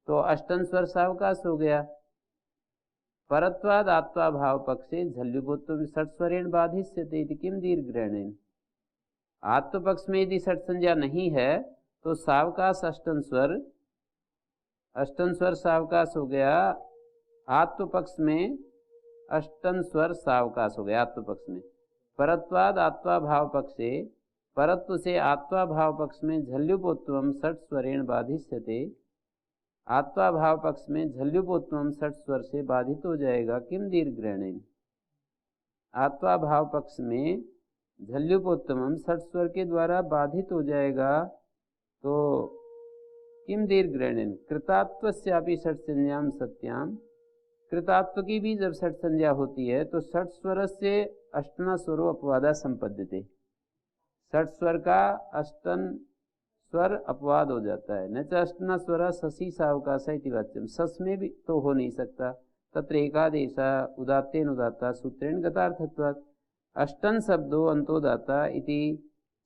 तो अष्टन स्वर सावकाश हो गया। परत्वाद आत्वा भाव पक्षे झल्युपोत्तम षट स्वरेण बाधिष्यते इति किम दीर्घ ग्रहणेन। आत्मपक्ष में यदि षट संज्ञा नहीं है तो सावकाश अष्टन स्वर सावकाश हो गया, आत्व पक्ष में अष्टन स्वर सावकाश हो गया आत्व पक्ष में। परत्वाद आत्वा भाव पक्षे, परत्व से आत्वा भाव पक्ष में झल्युपोत्तम षट स्वरेण बाधिष्यते, आत्वा भाव पक्ष में झल्युपोत्तम षट स्वर से बाधित हो जाएगा। किम दीर्घग्रहणेन, आत्वा भाव पक्ष में झल्युपोत्तम षट स्वर के द्वारा बाधित हो जाएगा। तो किम दीर्घग्रहणेन कृतात्वस्यापि षट संज्ञाम सत्याम, कृतात्व की भी जब षट संज्ञा होती है तो षट स्वर से अष्टना स्वरो अपवादा संपद्यते, षट स्वर का अष्टन स्वर अपवाद हो जाता है। न च अष्टना स्वर शशि सावकाश इति वाच्यम, सस में भी तो हो नहीं सकता। तत्र एकादेशा उदात्तेन उदात्ता सूत्रेण गतार्थत्वात्, अष्टन शब्दो अंतोदाता इति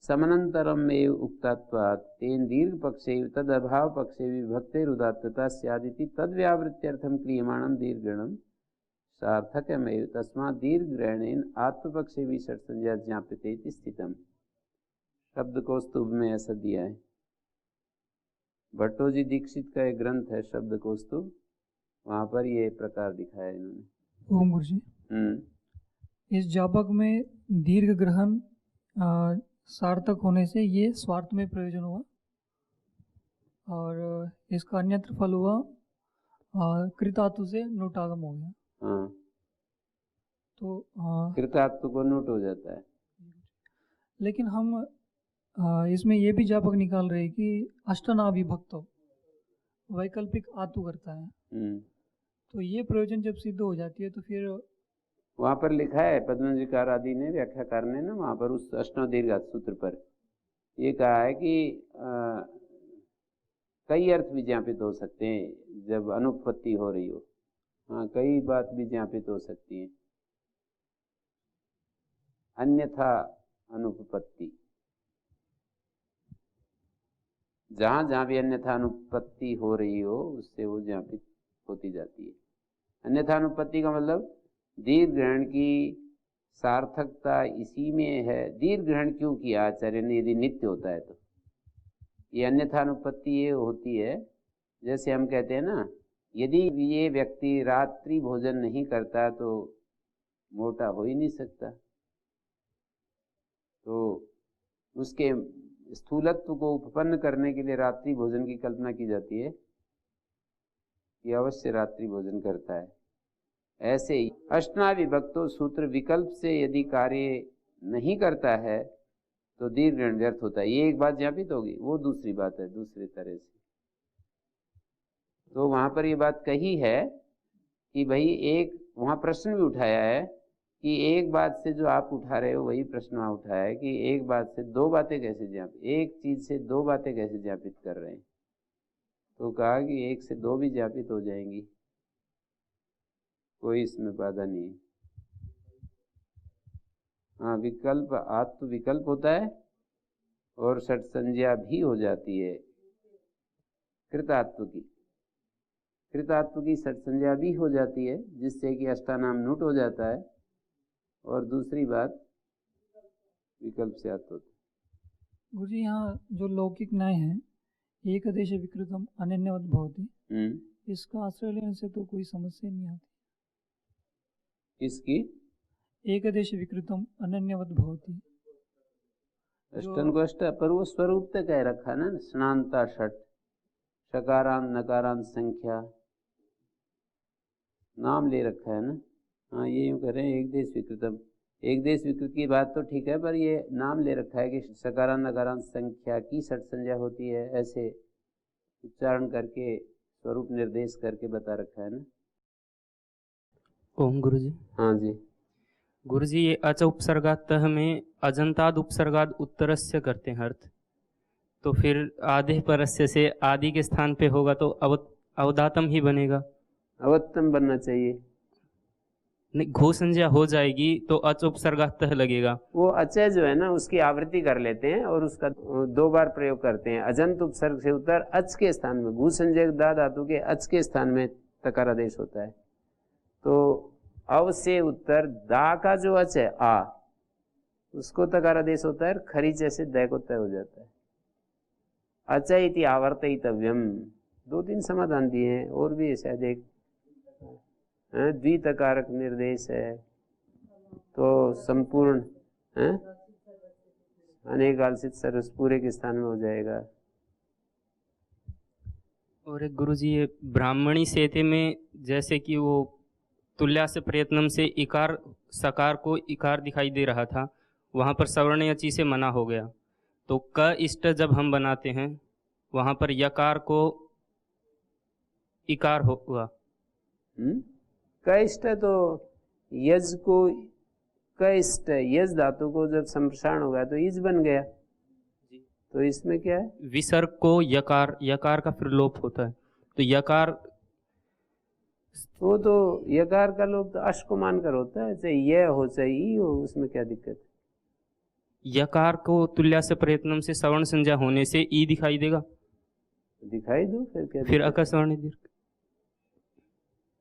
समनंतरम में उक्तात्वात् तेन दीर्घ पक्षे तद अभाव पक्षे विभक्तेरुदात्तता स्यादिति तद्व्यावृत्त्यर्थम क्रियमाणम दीर्घगणम सार्थकमेव, तस्मात् दीर्घग्रहणेन आत्मपक्षे भी षट संज्ञा ज्ञाप्यते इति स्थितम। शब्द कौस्तुभ में ऐसा दिया है। भट्टोजी दीक्षित का एक ग्रंथ है शब्द कौस्तुभ, वहां पर ये प्रकार दिखाया है इन्होंने। ओम गुरु जी, इस जापक में दीर्घ ग्रहण सार्थक होने से ये स्वार्थ में प्रयोजन हुआ, और इसका अन्यत्र फल हुआ कृतात्व से नोटागम हो गया। हाँ, तो कृतात्व को नोट हो जाता है। लेकिन हम इसमें ये भी जापक निकाल रहे हैं कि अष्टनाभिभक्त वैकल्पिक आतु करता है, तो ये प्रयोजन जब सिद्ध हो जाती है तो फिर वहां पर लिखा है पद्मजीकार आदि ने, व्याख्याकार ने ना, वहां पर उस अष्टो दीर्घात सूत्र पर ये कहा है कि कई अर्थ भी ज्ञापित हो सकते हैं जब अनुपपत्ति हो रही हो। हाँ, कई बात भी ज्ञापित हो सकती है, अन्यथा अनुपपत्ति, जहां जहां भी अन्यथा अनुपपत्ति हो रही हो उससे वो ज्ञापित होती जाती है। अन्यथा अनुपपत्ति का मतलब दीर्घ ग्रहण की सार्थकता इसी में है। दीर्घ ग्रहण क्यों किया आचार्य ने, यदि नित्य होता है तो। ये अन्यथा अनुपपत्ति ये होती है, जैसे हम कहते हैं ना, यदि ये व्यक्ति रात्रि भोजन नहीं करता तो मोटा हो ही नहीं सकता, तो उसके स्थूलत्व को उपपन्न करने के लिए रात्रि भोजन की कल्पना की जाती है कि अवश्य रात्रि भोजन करता है। ऐसे ही अष्टनाविभक्तो सूत्र विकल्प से यदि कार्य नहीं करता है तो दीर्घ ग्रहण व्यर्थ होता है। ये एक बात ज्ञापित होगी, वो दूसरी बात है दूसरे तरह से। तो वहां पर ये बात कही है कि भाई एक वहां प्रश्न भी उठाया है कि एक बात से जो आप उठा रहे हो वही प्रश्न वहां उठाया है कि एक बात से दो बातें कैसे ज्ञापित, एक चीज से दो बातें कैसे ज्ञापित कर रहे हैं। तो कहा कि एक से दो भी ज्ञापित हो जाएंगी, कोई इसमें बाधा नहीं है। हाँ, विकल्प आत्म विकल्प होता है और षट संज्ञा भी हो जाती है कृतात्व की, कृतात्व की षट संज्ञा भी हो जाती है जिससे कि अष्टानाम नूट हो जाता है। और दूसरी बात विकल्प से आत्म होता है। गुरु जी, यहाँ जो लौकिक न्याय है एक देश विकृतम अनन्यवत भवति, इसका आश्रय लेने से तो कोई समस्या नहीं आती। इसकी एक देश विकृतम अनन्यवत भवति, अष्टन को अष्ट पर वो स्वरूप तक कह रखा ना, स्नानता षट, शकारांत नकारांत संख्या नाम ले रखा है ना। हाँ, ये यूँ करें एक देश विकृतम, एक देश विकृत की बात तो ठीक है, पर ये नाम ले रखा है कि सकारांत नकारांत संख्या की षट संज्ञा होती है, ऐसे उच्चारण करके स्वरूप निर्देश करके बता रखा है ना। ओम गुरु जी। हाँ जी गुरु जी, ये अच उपसर्गातः में अजंताद उपसर्गाद उत्तरस्य करते हैं अर्थ, तो फिर आधे परस्य से आदि के स्थान पे होगा तो अवदातम ही बनेगा। अवत्तम बनना चाहिए। नहीं, घो संज्ञा हो जाएगी तो अच उपसर्गातः लगेगा। वो अचय जो है ना उसकी आवृत्ति कर लेते हैं और उसका दो बार प्रयोग करते हैं। अजंत उपसर्ग से उत्तर अच के स्थान में, घू संज्ञक दा धातु के अच के स्थान में तकारादेश होता है। तो अव से उत्तर दा का जो अच है आ, उसको तकारादेश होता है, खरीचे से दै को तय हो जाता है। अचैति आवर्तयितव्यम, 2-3 समाधान दिए हैं, और भी है शायद एक द्वितकारक निर्देश है, तो संपूर्ण अनेकालसित सर्वस पूरे के स्थान में हो जाएगा। और एक गुरुजी ये ब्राह्मणी सेते में जैसे कि वो तुल्यास प्रयत्नम से इकार सकार को इकार दिखाई दे रहा था, वहाँ पर सवर्ण यची से मना हो गया, तो क इष्ट जब हम बनाते हैं वहाँ पर यकार को इकार हुआ। क इष्ट तो यज को क इष्ट, यज धातु को जब संप्रसारण होगा तो इज बन गया, तो इसमें क्या है? विसर्ग को यकार, यकार का फिर लोप होता है, तो यकार, वो तो यकार का लोप तो अश को मानकर होता है, चाहे ये हो चाहे ई हो, उसमें क्या दिक्कत है? यकार को तुल्या से प्रयत्नम से सवर्ण संज्ञा होने से ई दिखाई देगा, दिखाई दो, फिर क्या? फिर अकस्वर्ण दीर्घ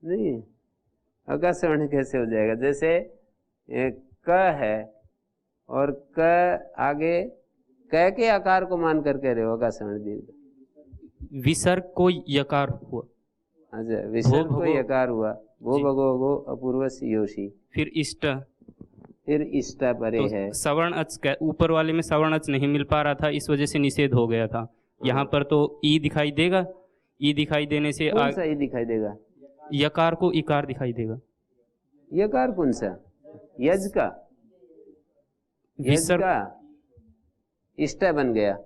नहीं, अकस्वर्ण कैसे हो जाएगा? जैसे क है और क आगे क के आकार को मान कर कह रहे हो अकस्वर्ण दीर्घ। विसर्ग को यकार हुआ, अच्छा, विसर्ग को यकार हुआ, वो भगो गो अपूर्वस योशी, फिर इष्ट, फिर इष्टा परे तो है। सवर्ण अच, ऊपर वाले में सवर्ण अच नहीं मिल पा रहा था, इस वजह से निषेध हो गया था। यहाँ पर तो ई दिखाई देगा, ई दिखाई देने से कौन सा ई दिखाई देगा? यकार को इकार दिखाई देगा। यकार कौन सा? यज का, यज का इष्टा बन गया।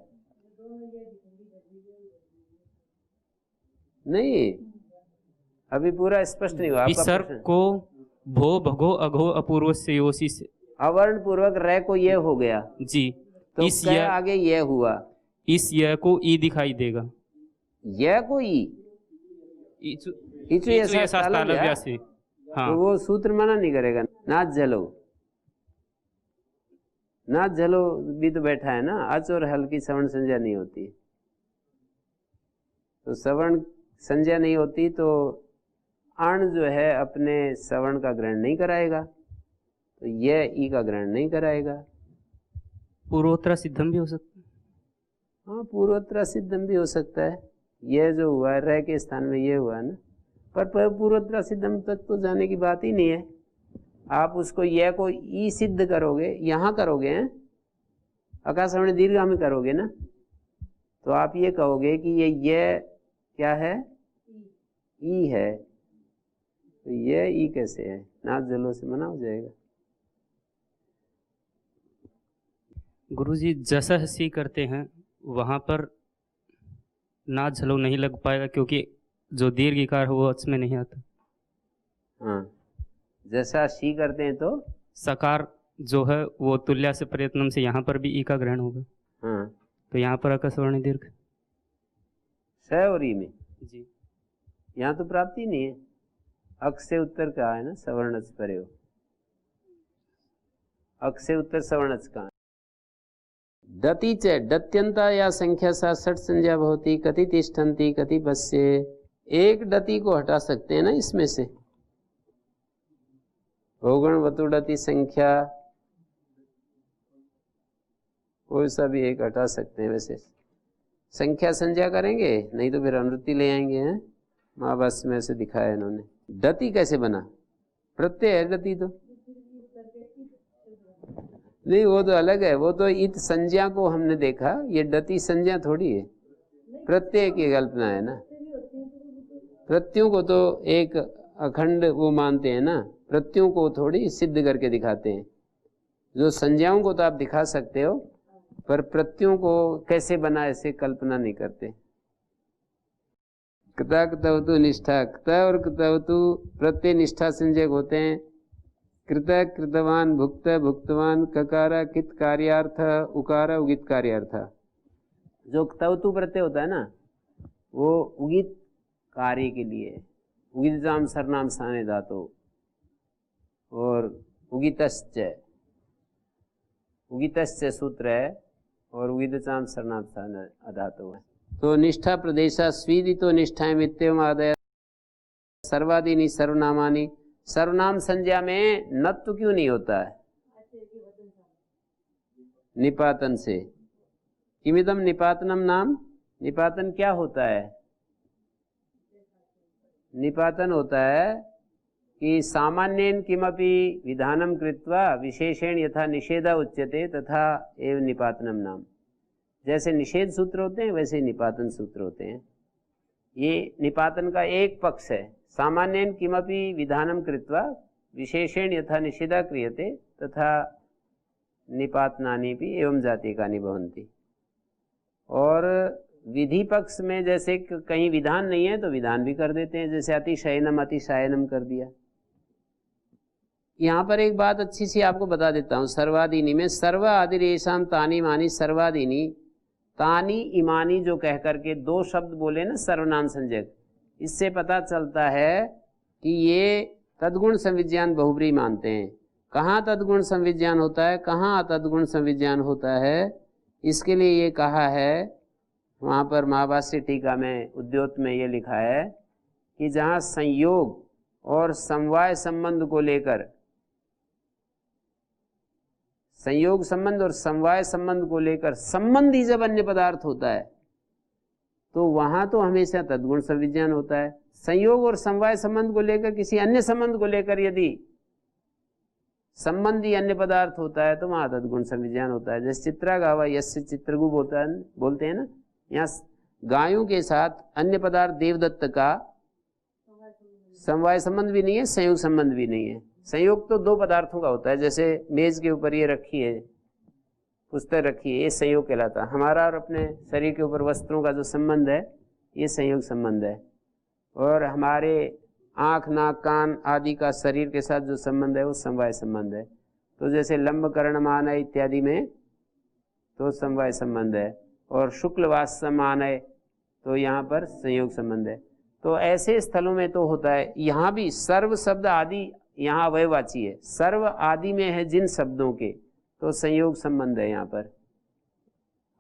नहीं, अभी पूरा स्पष्ट नहीं हुआ। विसर्ग को भो भगो अघो अपूर्व से योसी से अवर्ण पूर्वक रे को ये हो गया जी, तो इस य आगे ये हुआ, इस य को ई दिखाई देगा, ये को ई, इचु ऐसा तालव्य से, हाँ, तो वो सूत्र मना नहीं करेगा। नाच झलो, नाच झलो भी तो बैठा है ना, अच और हल की सवर्ण संज्ञा नहीं होती, तो सवर्ण संज्ञा नहीं होती तो अण जो है अपने सवर्ण का ग्रहण नहीं कराएगा, तो यह ई का ग्रहण नहीं कराएगा। पूर्वोत्तर सिद्धम भी हो सकता है। हाँ, पूर्वोत्तर सिद्धम भी हो सकता है। यह जो हुआ है रह के स्थान में ये हुआ है ना, पर पूर्वोत्तर सिद्धम तक तो जाने की बात ही नहीं है। आप उसको यह को ई सिद्ध करोगे, यहाँ करोगे हैं, आकाशवाणी दीर्घा करोगे ना, तो आप ये कहोगे कि ये क्या है? ई है, तो ये ई कैसे है? नाच जलो से मना हो जाएगा। गुरुजी जैसा सी करते हैं वहां पर नाच झलो नहीं लग पाएगा, क्योंकि जो दीर्घ इकार हो वो अच में नहीं आता। हाँ, जैसा सी करते हैं तो सकार जो है वो तुल्या से प्रयत्नम से यहाँ पर भी ई का ग्रहण होगा। हाँ, तो यहाँ पर अकस्वर्ण दीर्घ स और ई में जी, यहाँ तो प्राप्ति नहीं है। अक से उत्तर कहा है ना, सवर्णच परे हो, अक से उत्तर सवर्णच कहा। दति च दत्यंता या संख्या सा षट संज्ञा भवती, कति तिष्ठन्ति कति पश्ये। एक दति को हटा सकते हैं ना इसमें से, भोगण वतुड़ति संख्या, कोई सा भी एक हटा सकते हैं। वैसे संख्या संज्ञा करेंगे, नहीं तो फिर अनुवृत्ति ले आएंगे हैं। महाभाष्य में ऐसे दिखाया इन्होंने। दति कैसे बना? प्रत्यय है दति तो नहीं, वो तो अलग है, वो तो इत संज्ञा को हमने देखा, ये दति संज्ञा थोड़ी है, प्रत्यय की कल्पना है ना। प्रत्ययों को तो एक अखंड वो मानते हैं ना, प्रत्ययों को थोड़ी सिद्ध करके दिखाते हैं। जो संज्ञाओं को तो आप दिखा सकते हो, पर प्रत्ययों को कैसे बना ऐसे कल्पना नहीं करते। कृता कृतवतु निष्ठा, कृत और कृतवतु प्रत्यय निष्ठा संज्ञक होते हैं। कृत कृतवान, भुक्त भुक्तवान, ककार कित कार्यार्थ, उकार उगित कार्यार्थ। जो कृतवतु प्रत्यय होता है ना, वो उगित कार्य के लिए, उगिताम सरनाम स्थाने धातु, और उगितश्च, उगितश्च सूत्र है, और उगिताम सरनाम स्थाने धातु है। तो निष्ठा प्रदेशा स्वीदितो निष्ठाएं मित्यम आदय सर्वादीनि सर्वनामानि। सर्वनाम संज्ञा में नत्व क्यों नहीं होता है? निपातन से। किमिदम निपातनम नाम, निपातन क्या होता है? निपातन होता है कि सामान्येन किमपि विधानं कृत्वा विशेषेण यथा निषेधा उच्यते तथा एव निपातनम नाम। जैसे निषेध सूत्र होते हैं वैसे निपातन सूत्र होते हैं। ये निपातन का एक पक्ष है। सामान्येन किमपि विधानं कृत्वा विशेषेण यथा निषेधा क्रियते तथा निपातनानि भी एवं जातिकानि भवन्ति। और विधि पक्ष में जैसे कहीं विधान नहीं है तो विधान भी कर देते हैं, जैसे अतिशयनम अतिशायनम कर दिया। यहाँ पर एक बात अच्छी सी आपको बता देता हूँ। सर्वादीनी में सर्व आदिरेशाम तानी मानी सर्वादीनी, तानी इमानी जो कह करके दो शब्द बोले ना सर्वनाम संज्ञक, इससे पता चलता है कि ये तद्गुण संविज्ञान बहुब्री मानते हैं। कहाँ तद्गुण संविज्ञान होता है, कहाँ अतद्गुण संविज्ञान होता है, इसके लिए ये कहा है वहाँ पर महाभाष्य टीका में उद्योत में ये लिखा है कि जहाँ संयोग और समवाय संबंध को लेकर, संयोग संबंध और समवाय संबंध को लेकर संबंध ही जब अन्य पदार्थ होता है तो वहां तो हमेशा तद्गुण संविज्ञान होता है। संयोग और समवाय संबंध को लेकर किसी अन्य संबंध को लेकर यदि संबंध ही अन्य पदार्थ होता है तो वहां तद्गुण संविज्ञान होता है। जैसे चित्रा गावा यस्य चित्रगु बोलते हैं ना, यहाँ गायों के साथ अन्य पदार्थ देवदत्त का समवाय संबंध भी नहीं है, संयोग संबंध भी नहीं है। संयोग तो दो पदार्थों का होता है, जैसे मेज के ऊपर ये रखी है, पुस्तक रखी है, ये संयोग कहलाता है। हमारा और अपने शरीर के ऊपर वस्त्रों का जो संबंध है ये संयोग संबंध है। और हमारे आँख नाक कान आदि का शरीर के साथ जो संबंध है वो समवाय संबंध है। तो जैसे लंब कर्ण मान है इत्यादि में तो समवाय संबंध है, और शुक्ल वास्तव मान है तो यहाँ पर संयोग संबंध है। तो ऐसे स्थलों में तो होता है। यहाँ भी सर्व शब्द आदि यहाँ अवयवाची है, सर्व आदि में है जिन शब्दों के तो संयोग संबंध है। यहाँ पर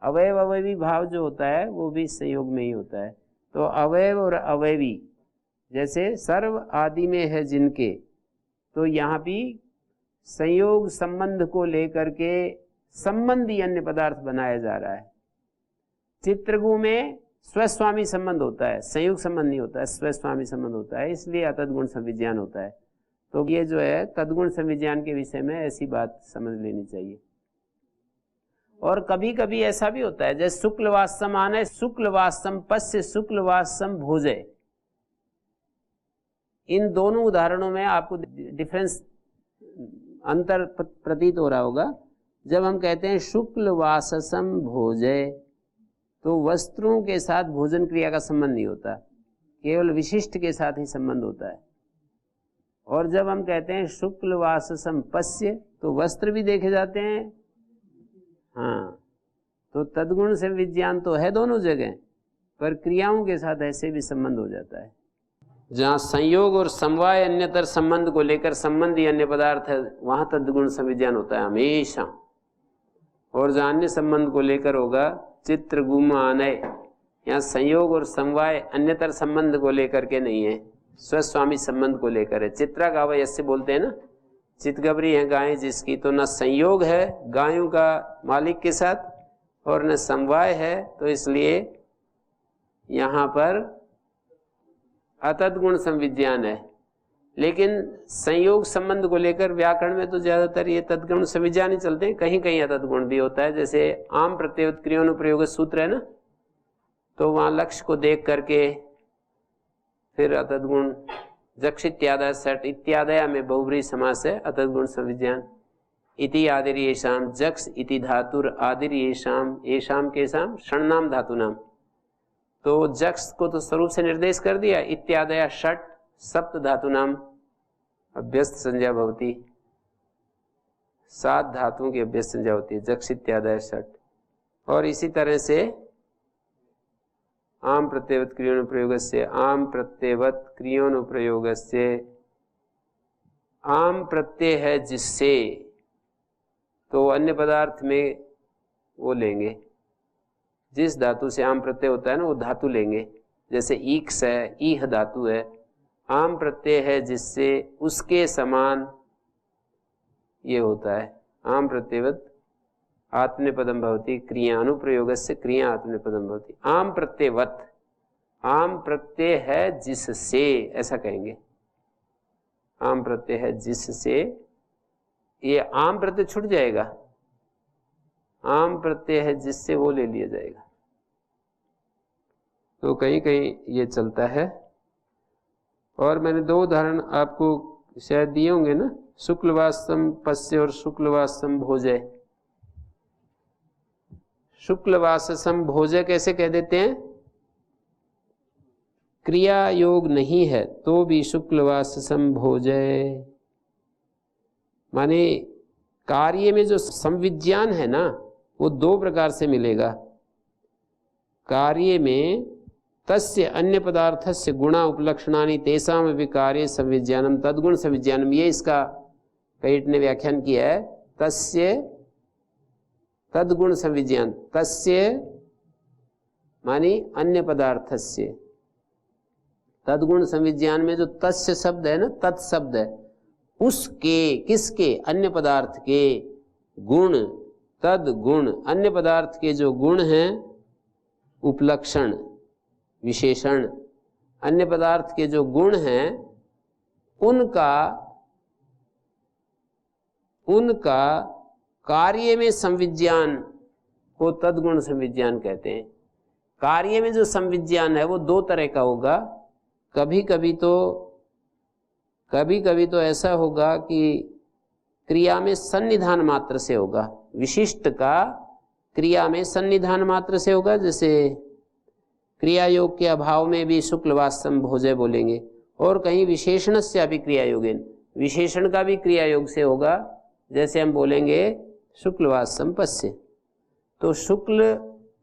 अवयव अवयवी भाव जो होता है वो भी संयोग में ही होता है। तो अवयव और अवयवी जैसे सर्व आदि में है जिनके, तो यहाँ भी संयोग संबंध को लेकर के संबंधी अन्य पदार्थ बनाया जा रहा है। चित्रगु में स्वस्वामी संबंध होता है, संयोग संबंध नहीं होता है, स्वस्वामी संबंध होता है, इसलिए अतद्गुण संविज्ञान होता है। तो ये जो है तद्गुण संविज्ञान के विषय में ऐसी बात समझ लेनी चाहिए। और कभी कभी ऐसा भी होता है जैसे शुक्लवासम आने शुक्लवासम पश्य शुक्लवासम भोजय, इन दोनों उदाहरणों में आपको डिफरेंस अंतर प्रतीत हो रहा होगा। जब हम कहते हैं शुक्लवासम भोजय तो वस्त्रों के साथ भोजन क्रिया का संबंध नहीं होता, केवल विशिष्ट के साथ ही संबंध होता है। और जब हम कहते हैं शुक्लवासम पश्य तो वस्त्र भी देखे जाते हैं। हाँ, तो तद्गुण से विज्ञान तो है दोनों जगह, पर क्रियाओं के साथ ऐसे भी संबंध हो जाता है। जहाँ संयोग और समवाय अन्यतर संबंध को लेकर संबंधी अन्य पदार्थ है वहाँ तद्गुण संविज्ञान होता है हमेशा। और जहाँ अन्य संबंध को लेकर होगा चित्र गुम आनय, यहाँ संयोग और समवाय अन्यतर संबंध को लेकर के नहीं है, स्वस्वामी संबंध को लेकर है। चित्रा गावा यस्य बोलते हैं ना, चितगबरी है गायें जिसकी, तो न संयोग है गायों का मालिक के साथ और न समवाय है, तो इसलिए यहाँ पर अतद्गुण संविज्ञान है। लेकिन संयोग संबंध को लेकर व्याकरण में तो ज्यादातर ये तद्गुण संविज्ञान ही चलते हैं, कहीं कहीं अतद्गुण भी होता है। जैसे आम प्रत्यय क्रियोनुप्रयोग सूत्र है ना, तो वहाँ लक्ष्य को देख करके फिर अतद्गुण जक्ष इत्यादय सट इत्यादय में बहुब्री समास है अतद्गुण संविज्ञान। इति आदिर येषाम जक्ष इति धातुर आदिर येषाम येषाम केषाम षण्णाम धातुनाम, तो जक्ष को तो स्वरूप से निर्देश कर दिया, इत्यादय षट सप्त धातुनाम अभ्यस्त संज्ञा भवती, 7 धातुओं की अभ्यस्त संज्ञा होती है जक्ष इत्यादय षट। और इसी तरह से आम प्रत्ययवत क्रियोनुप्रयोगस्य आम प्रत्ययवत क्रियोनुप्रयोगस्य, आम प्रत्यय है जिससे, तो अन्य पदार्थ में वो लेंगे, जिस धातु से आम प्रत्यय होता है ना वो धातु लेंगे। जैसे ईक्स है, ईह धातु है, आम प्रत्यय है जिससे उसके समान ये होता है आम प्रत्ययवत आत्मनेपदम भवति, क्रिया अनुप्रयोगस्य क्रिया आत्मनेपदम भवति। आम प्रत्ययवत, आम प्रत्यय है जिससे, ऐसा कहेंगे। आम प्रत्यय है जिससे, ये आम प्रत्यय छूट जाएगा, आम प्रत्यय है जिससे वो ले लिया जाएगा। तो कहीं कहीं ये चलता है। और मैंने 2 उदाहरण आपको शायद दिए होंगे ना, शुक्लवासम पश्य और शुक्लवासम भोजय। शुक्लवासम भोजय कैसे कह देते हैं? क्रिया योग नहीं है तो भी शुक्लवासम भोजय, माने कार्य में जो संविज्ञान है ना वो 2 प्रकार से मिलेगा। कार्य में तस्य अन्य पदार्थस्य गुणा उपलक्षणानि तेषाम अपि कार्ये संविज्ञानम तद्गुण संविज्ञानम, ये इसका कैट ने व्याख्यान किया है। तस्य तद्गुण संविज्ञान, तस्य मानी अन्य पदार्थस्य, तद्गुण संविज्ञान में जो तस्य शब्द है ना, तत् शब्द है, उसके, किसके? अन्य पदार्थ के गुण, तद गुण, अन्य पदार्थ के जो गुण हैं, उपलक्षण विशेषण, अन्य पदार्थ के जो गुण हैं उनका कार्य में संविज्ञान को तद्गुण संविज्ञान कहते हैं। कार्य में जो संविज्ञान है वो 2 तरह का होगा। कभी कभी तो ऐसा होगा कि क्रिया में सन्निधान मात्र से होगा, विशिष्ट का क्रिया में सन्निधान मात्र से होगा। जैसे क्रिया योग के अभाव में भी शुक्लवासम भोजय बोलेंगे। और कहीं विशेषण से अभी क्रिया योगेन, विशेषण का भी क्रिया योग से होगा, जैसे हम बोलेंगे शुक्लवासम पश्य। तो शुक्ल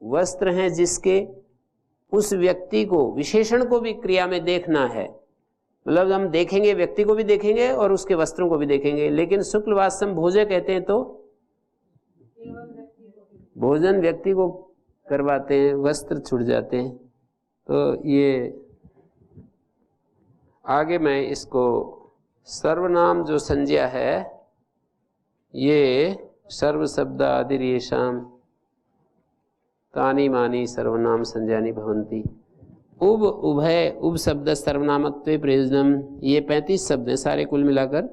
वस्त्र हैं जिसके, उस व्यक्ति को, विशेषण को भी क्रिया में देखना है, मतलब हम देखेंगे, व्यक्ति को भी देखेंगे और उसके वस्त्रों को भी देखेंगे। लेकिन शुक्लवासम भोजय कहते हैं तो भोजन व्यक्ति को करवाते हैं, वस्त्र छूट जाते हैं। तो ये आगे मैं इसको सर्वनाम जो संज्ञा है, ये सर्व शब्द आदिरेशाम तानी मानी सर्वनाम संज्ञानी भवंती। उभ उभय उभ शब्द सर्वनामत्व प्रयोजनम, ये 35 शब्द हैं सारे कुल मिलाकर।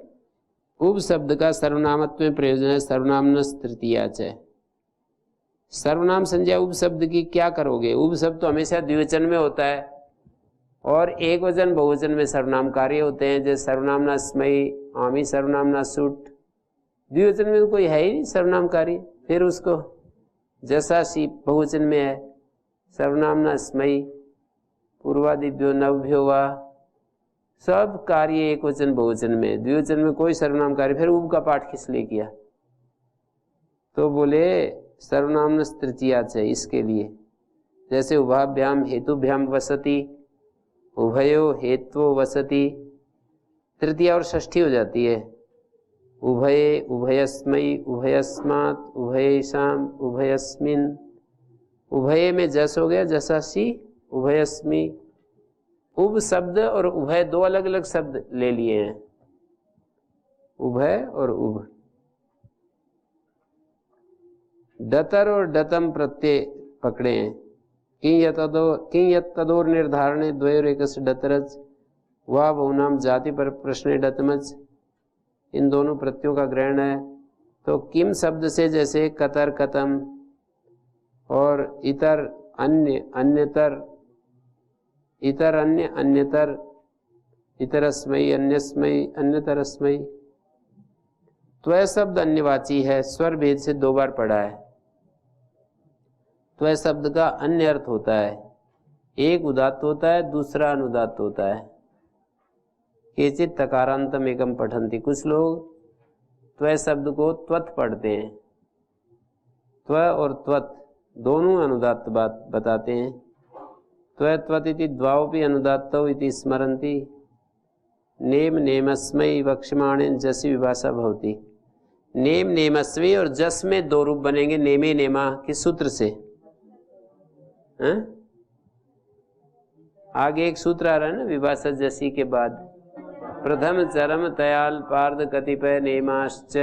उभ शब्द का सर्वनामत्व प्रयोजन है सर्वनाम तृतीया च। सर्वनाम संज्ञा उभ शब्द की क्या करोगे? उभ शब्द तो हमेशा द्विवचन में होता है और एक वचन बहुवचन में सर्वनाम कार्य होते हैं। जैसे सर्वनामना स्मयी, आमी सर्वनामना सूट, द्विवचन में तो कोई है ही नहीं सर्वनाम कार्य। फिर उसको जैसा सी बहुवचन में है, सर्वनामना स्मयी, पूर्वादिभ्यो नवभ्यो वा, सब कार्य एक वचन बहुवचन में, द्विवचन में कोई सर्वनाम कार्य। फिर उब का पाठ किस लिए किया? तो बोले सर्वनाम तृतीया है इसके लिए। जैसे उभाभ्याम हेतुभ्याम वसति, उभयो हेत्वो वसति, तृतीया और षष्ठी हो जाती है। उभये उभयस्मयी उभयस्मात् उभयेषाम उभयस्मिन्, उभये में जस हो गया, जसासी उभयस्मि। उभ शब्द और उभय 2 अलग अलग शब्द ले लिए हैं, उभय और उभ। डतर और डतम प्रत्यय पकड़े हैं। किं यत्तदोर निर्धारणे द्वयोरेकस्य डतरज वा बहुनाम जाति पर प्रश्ने डतमज, इन दोनों प्रत्ययों का ग्रहण है। तो किम शब्द से जैसे कतर कतम और इतर अन्य अन्यतर, इतर अन्य अन्यतर, इतरस्मयी अन्यस्मयी अन्यतरस्मयी। त्वय शब्द अन्यवाची है, स्वर भेद से 2 बार पढ़ा है। त्वय शब्द का अन्य अर्थ होता है, एक उदात्त होता है, दूसरा अनुदात्त होता है। केचित तकारांतम एकम पठंती, कुछ लोग त्वय शब्द को त्वत पढ़ते हैं। त्वय और त्वत दोनों अनुदात्त बात बताते हैं। त्वय त्वत इति द्वावपि अनुदात्तौ इति स्मरन्ति। नेम नेमस्मै वक्ष्यमाणेन जसि विभाषा भवति। नेम नेमस्मै और जस में 2 रूप बनेंगे, नेमे नेमा किस सूत्र से? आगे एक सूत्र आ रहा है ना विभाषा जसी के बाद, प्रथम चरम तयाल पार्द कतिपय नेमाश्च।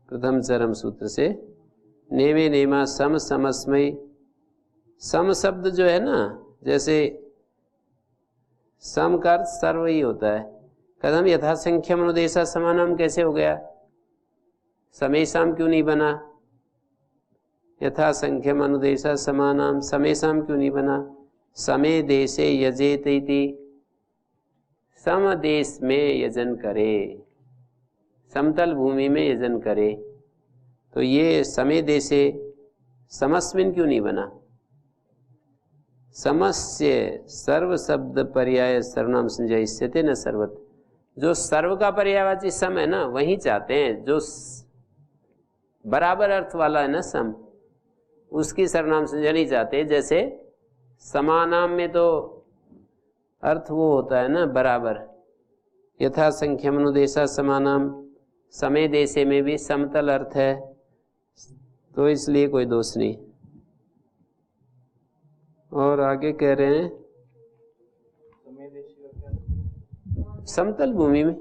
प्रथम चरम सूत्र से। नेमे नेमा सम समस्मय, सम शब्द जो है ना, जैसे सम का अर्थ सर्व ही होता है। कदम यथासंख्यम अनुदेशा समानाम कैसे हो गया? समेशाम क्यों नहीं बना? यथासंख्यम अनुदेशा समानाम समेशाम क्यों नहीं बना? समे देशे यजेत इति, सम देश में यजन करे, समतल भूमि में यजन करे। तो ये समे देशे समस्मिन क्यों नहीं बना? समस्य सर्व शब्द पर्याय सर्वनाम संज्ञा न सर्वत, जो सर्व का पर्यायवाची सम है ना, वही चाहते हैं। जो बराबर अर्थ वाला है ना सम, उसकी सर्वनाम संज्ञा नहीं चाहते। जैसे समानाम में तो अर्थ वो होता है ना बराबर, यथा संख्यम अनुदेशा समानाम, समय देशे में भी समतल अर्थ है, तो इसलिए कोई दोष नहीं। और आगे कह रहे हैं समतल भूमि में,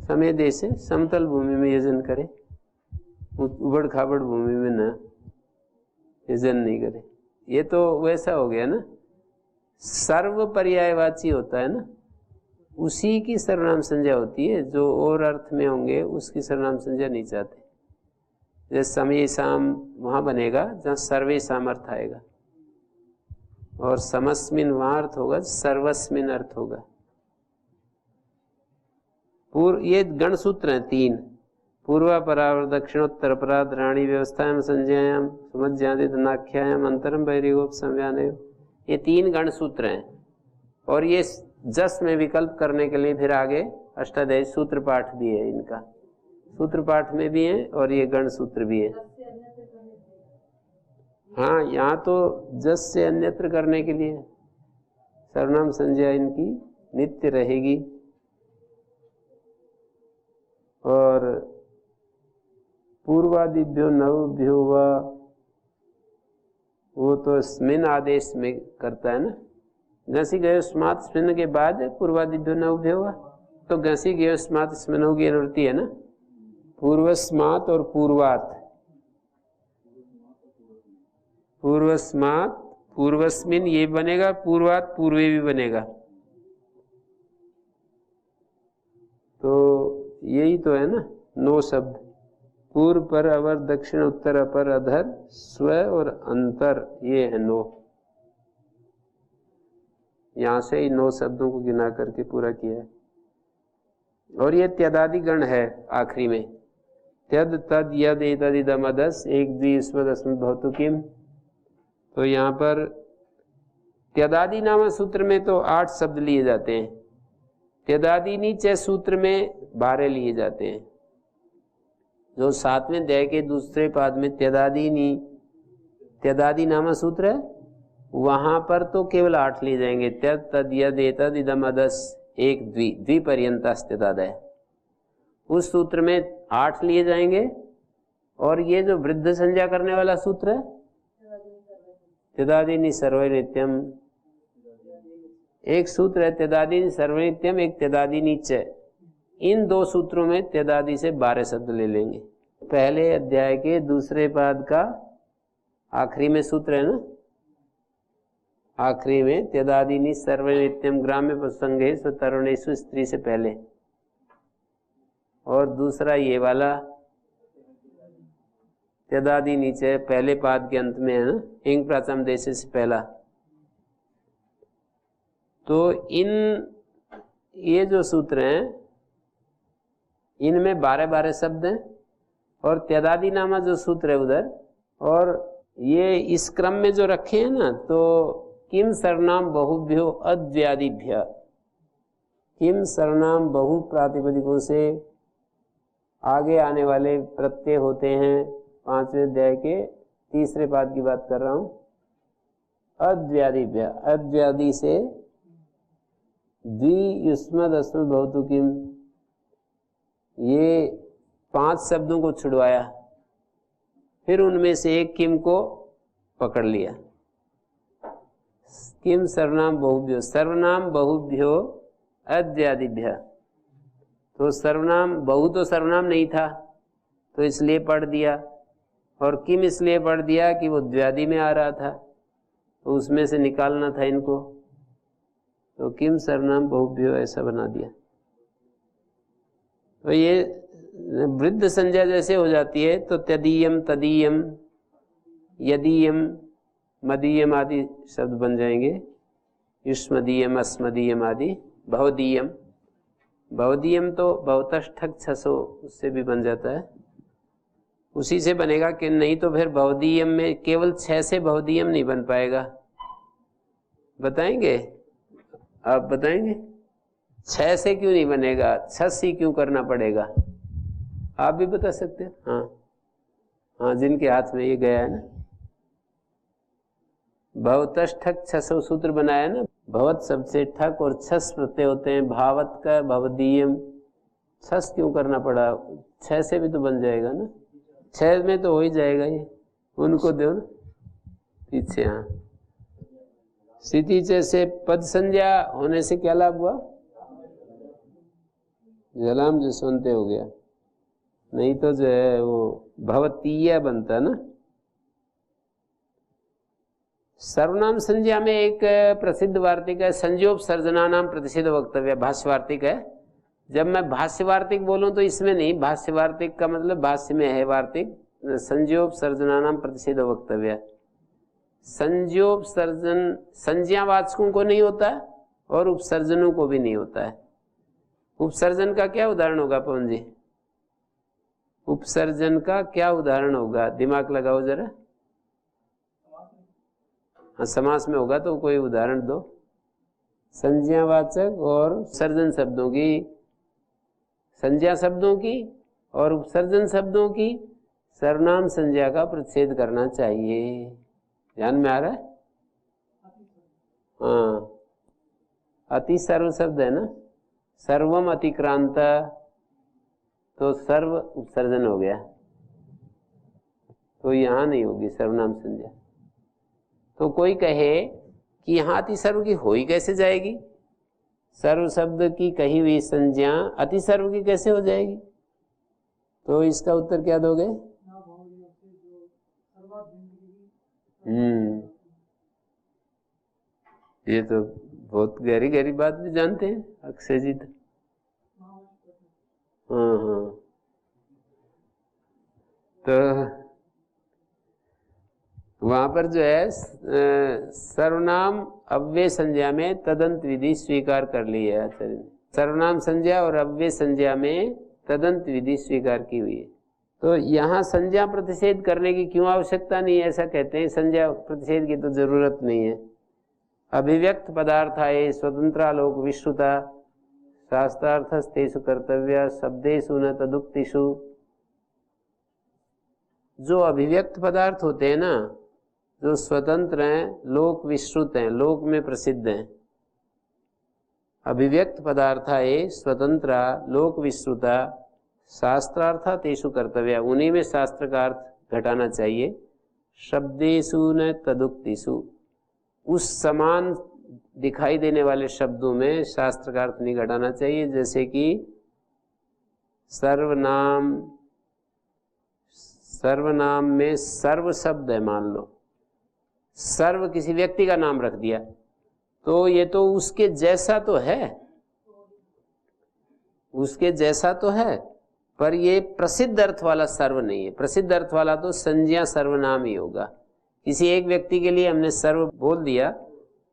समय देशे समतल भूमि में यजन करे, उबड़ खाबड़ भूमि में न यजन नहीं करे। ये तो वैसा हो गया ना, सर्व पर्यायवाची होता है ना, उसी की सर्वनाम संज्ञा होती है। जो और अर्थ में होंगे उसकी सर्वनाम संज्ञा नहीं चाहते। जैसे समय शाम वहाँ बनेगा जहाँ सर्वे शाम अर्थ आएगा, और समस्मिन वहाँ अर्थ होगा, सर्वस्मिन अर्थ होगा। ये गण सूत्र हैं 3, पूर्वा परावर दक्षिणोत्तर अपराध राणी व्यवस्थायाम संज्ञायाम सुमज्जादित नाख्यायाम अंतरम बहिरिगोप संव्यानयो, ये 3 गण सूत्र हैं। और ये जस में विकल्प करने के लिए फिर आगे अष्टाध्यायी सूत्र पाठ भी है, इनका सूत्र पाठ में भी है और ये गण सूत्र भी है। हाँ, यहाँ तो जस से अन्यत्र करने के लिए सर्वनाम संज्ञा इनकी नित्य रहेगी। और पूर्वादिभ्यो नवभ्यो व, वो तो स्मिन आदेश में करता है ना, घसी गयो स्मात स्मिन के बाद पूर्वादिभ्यो नवभ्यो व, तो घसी गयो स्मात स्मिनों की अनुवृत्ति है ना, पूर्वस्मात और पूर्वात, पूर्वस्मात पूर्वस्मिन ये बनेगा, पूर्वात पूर्वे भी बनेगा। तो यही तो है ना 9 शब्द, पूर्व पर अवर दक्षिण उत्तर अपर अधर स्व और अंतर, ये है 9। यहां से ही 9 शब्दों को गिना करके पूरा किया है। और ये त्यदादि गण है आखिरी में, त्यद तद यद एतद इदम अदस एक द्विस्मद अस्मद भवतु किम। तो यहाँ पर त्यदादि नाम सूत्र में तो 8 शब्द लिए जाते हैं, त्यदादि नीचे सूत्र में 12 लिए जाते हैं। जो 7वें अध्याय के दूसरे पाद में त्यदादि नाम सूत्र है, वहां पर तो केवल 8 लिए जाएंगे। त्यद तद यद एतद इदम अदस एक द्विपर्यंतास्त्यदादय, उस सूत्र में 8 लिए जाएंगे। और ये जो वृद्ध संज्ञा करने वाला सूत्र है, त्यदादि सर्वै नित्यम, एक सूत्र है त्यदादि सर्वै नित्यम, एक त्यदादि नीचे। इन 2 सूत्रों में त्यदादि से 12 शब्द ले लेंगे। पहले अध्याय के दूसरे पाद का आखिरी में सूत्र है ना, आखिरी में त्यदादि सर्वै नित्यम ग्राम्य प्रसंगेषु तरुणेषु, स्त्री से पहले। और दूसरा ये वाला त्यदादि नीचे पहले पाद के अंत में है ना, इंग प्राचम देश से पहला। तो ये जो सूत्र हैं इनमें 12 शब्द हैं, और त्यदादि नामा जो सूत्र है उधर, और ये इस क्रम में जो रखे हैं ना, तो किम सर्वनाम बहुभ्यो अद्व्यादिभ्य, किम सर्वनाम बहु प्रातिपदिकों से आगे आने वाले प्रत्यय होते हैं। 5वें अध्याय के तीसरे पाद की बात कर रहा हूं। अद्व्यादिभ्य, अद्व्यादि से द्वियुष्मद अस्मद भवतु किम, ये 5 शब्दों को छुड़वाया, फिर उनमें से एक किम को पकड़ लिया। किम सर्वनाम बहुभ्यो, सर्वनाम बहुभ्यो अद्व्यादिभ्य। तो सर्वनाम बहु तो सर्वनाम नहीं था, तो इसलिए पढ़ दिया, और किम इसलिए पढ़ दिया कि वो द्व्यादि में आ रहा था, तो उसमें से निकालना था इनको, तो किम सर्वनाम बहुव्रीहि ऐसा बना दिया। तो ये वृद्ध संज्ञा जैसे हो जाती है तो तदीयम, तदीयम, यदीयम, मदीयम आदि शब्द बन जाएंगे, युष्मदीयम, अस्मदीयम आदि। बहुदीयम, बहुदीयम तो बहुतष्ठक 600 उससे भी बन जाता है, उसी से बनेगा कि नहीं तो फिर बहुदीयम में केवल 6 से बहुदीयम नहीं बन पाएगा। बताएंगे आप? बताएंगे 6 से क्यों नहीं बनेगा, 6 से क्यों करना पड़ेगा? आप भी बता सकते हैं। हाँ हाँ, जिनके हाथ में ये गया है ना, भवतष्ठक 600 सूत्र बनाया ना, भवत शब्द से ठक और छस प्रत्यय होते हैं, भावत का भवदीयम, छस क्यों करना पड़ा? 6 से भी तो बन जाएगा ना, 6 में तो हो ही जाएगा ये। उनको दो ना पीछे। हाँ, स्थिति जैसे पद संज्ञा होने से क्या लाभ हुआ? जलाम जो सुनते हो गया, नहीं तो जो है वो भवतीय बनता ना। सर्वनाम संज्ञा में एक प्रसिद्ध वार्तिक है, संजोग सर्जनानाम प्रतिषेध वक्तव्य, भाष्य वार्तिक है। जब मैं भाष्य वार्तिक बोलूं तो इसमें नहीं, भाष्य वार्तिक का मतलब भाष्य में है वार्तिक। संजोग सर्जनानाम प्रतिषेध वक्तव्य, संजोग सर्जन संज्ञावाचकों को नहीं होता है और उपसर्जनों को भी नहीं होता है। उपसर्जन का क्या उदाहरण होगा पवन जी? उपसर्जन का क्या उदाहरण होगा? दिमाग लगाओ जरा। हाँ, समास में होगा तो कोई उदाहरण दो। संज्ञावाचक और सर्जन शब्दों की, संज्ञा शब्दों की और उपसर्जन शब्दों की सर्वनाम संज्ञा का प्रतिषेध करना चाहिए। ध्यान में आ रहा है? हाँ, अति सर्व शब्द है ना, सर्वम अतिक्रांत, तो सर्व उपसर्जन हो गया, तो यहां नहीं होगी सर्वनाम संज्ञा। तो कोई कहे कि यहां अति सर्व की हो ही कैसे जाएगी? सर्व शब्द की कही हुई संज्ञा अति सर्व की कैसे हो जाएगी? तो इसका उत्तर क्या दोगे? ये तो बहुत गहरी गहरी बात भी जानते हैं अक्षय जी। हाँ हाँ, तो वहां पर जो है सर्वनाम अव्यय संज्ञा में तदंत विधि स्वीकार कर ली है आचार्य ने। सर्वनाम संज्ञा और अव्यय संज्ञा में तदंत विधि स्वीकार की हुई है। तो यहाँ संज्ञा प्रतिषेध करने की क्यों आवश्यकता नहीं है? ऐसा कहते हैं, संज्ञा प्रतिषेध की तो जरूरत नहीं है। अभिव्यक्त पदार्थाए स्वतंत्रालोक विश्रुता शास्त्रार्थस्तेषु कर्तव्य शब्देषु न तदुक्तिषु। जो अभिव्यक्त पदार्थ होते हैं ना, जो स्वतंत्र हैं, लोक विश्रुत हैं, लोक में प्रसिद्ध हैं, अभिव्यक्त पदार्थाए स्वतंत्रा लोक विश्रुता शास्त्रार्थ तेषु कर्तव्य, उन्हीं में शास्त्र का अर्थ घटाना चाहिए। शब्देषु न तदुक्तिषु, उस समान दिखाई देने वाले शब्दों में शास्त्र का अर्थ नहीं घटाना चाहिए। जैसे कि सर्वनाम, सर्वनाम में सर्व शब्द है, मान लो सर्व किसी व्यक्ति का नाम रख दिया, तो ये तो उसके जैसा तो है, उसके जैसा तो है, पर ये प्रसिद्ध अर्थ वाला सर्व नहीं है। प्रसिद्ध अर्थ वाला तो संज्ञा सर्वनाम ही होगा। किसी एक व्यक्ति के लिए हमने सर्व बोल दिया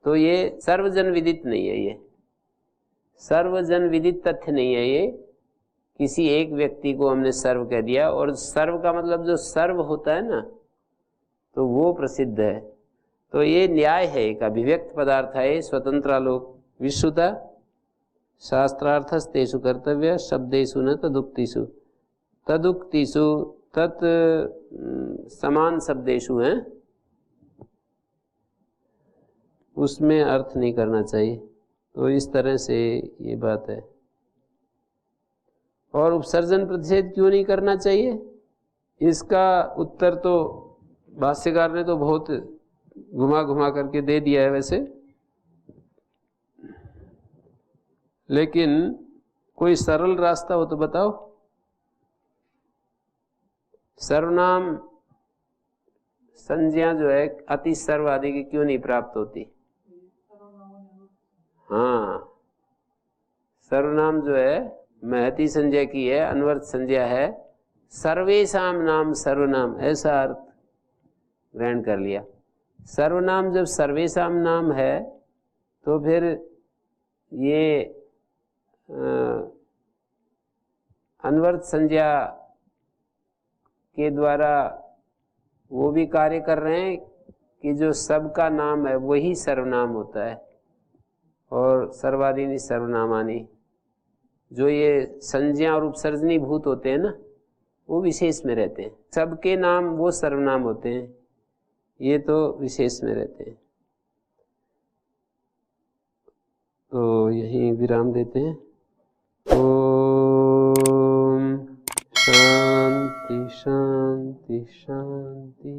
तो ये सर्वजन विदित नहीं है, ये सर्वजन विदित तथ्य नहीं है। ये किसी एक व्यक्ति को हमने सर्व कह दिया, और सर्व का मतलब जो सर्व होता है ना, तो वो प्रसिद्ध है। तो ये न्याय है, एक अभिव्यक्त पदार्थ है, स्वतंत्रालोक विश्रुता शास्त्रार्थस्तेषु कर्तव्य शब्देषु न तदुक्तिषु। तदुक्तिषु तत् समान शब्देषु हैं, उसमें अर्थ नहीं करना चाहिए। तो इस तरह से ये बात है। और उपसर्जन प्रतिषेध क्यों नहीं करना चाहिए? इसका उत्तर तो भाष्यकार ने तो बहुत घुमा घुमा करके दे दिया है वैसे, लेकिन कोई सरल रास्ता हो तो बताओ। सर्वनाम संज्ञा जो है अति सर्व आदि की क्यों नहीं प्राप्त होती? हाँ, सर्वनाम जो है महती संज्ञा की है, अनवर्त संज्ञा है। सर्वेशाम नाम सर्वनाम, ऐसा अर्थ ग्रहण कर लिया। सर्वनाम जब सर्वेशाम नाम है तो फिर ये अनवर्त संज्ञा के द्वारा वो भी कार्य कर रहे हैं कि जो सबका नाम है वही सर्वनाम होता है, और सर्वादीनि सर्वनामानि, जो ये संज्ञा और उपसर्जनी भूत होते हैं ना, वो विशेष में रहते हैं। सबके नाम वो सर्वनाम होते हैं, ये तो विशेष में रहते हैं। तो यहीं विराम देते हैं। ओम शांति शांति शांति।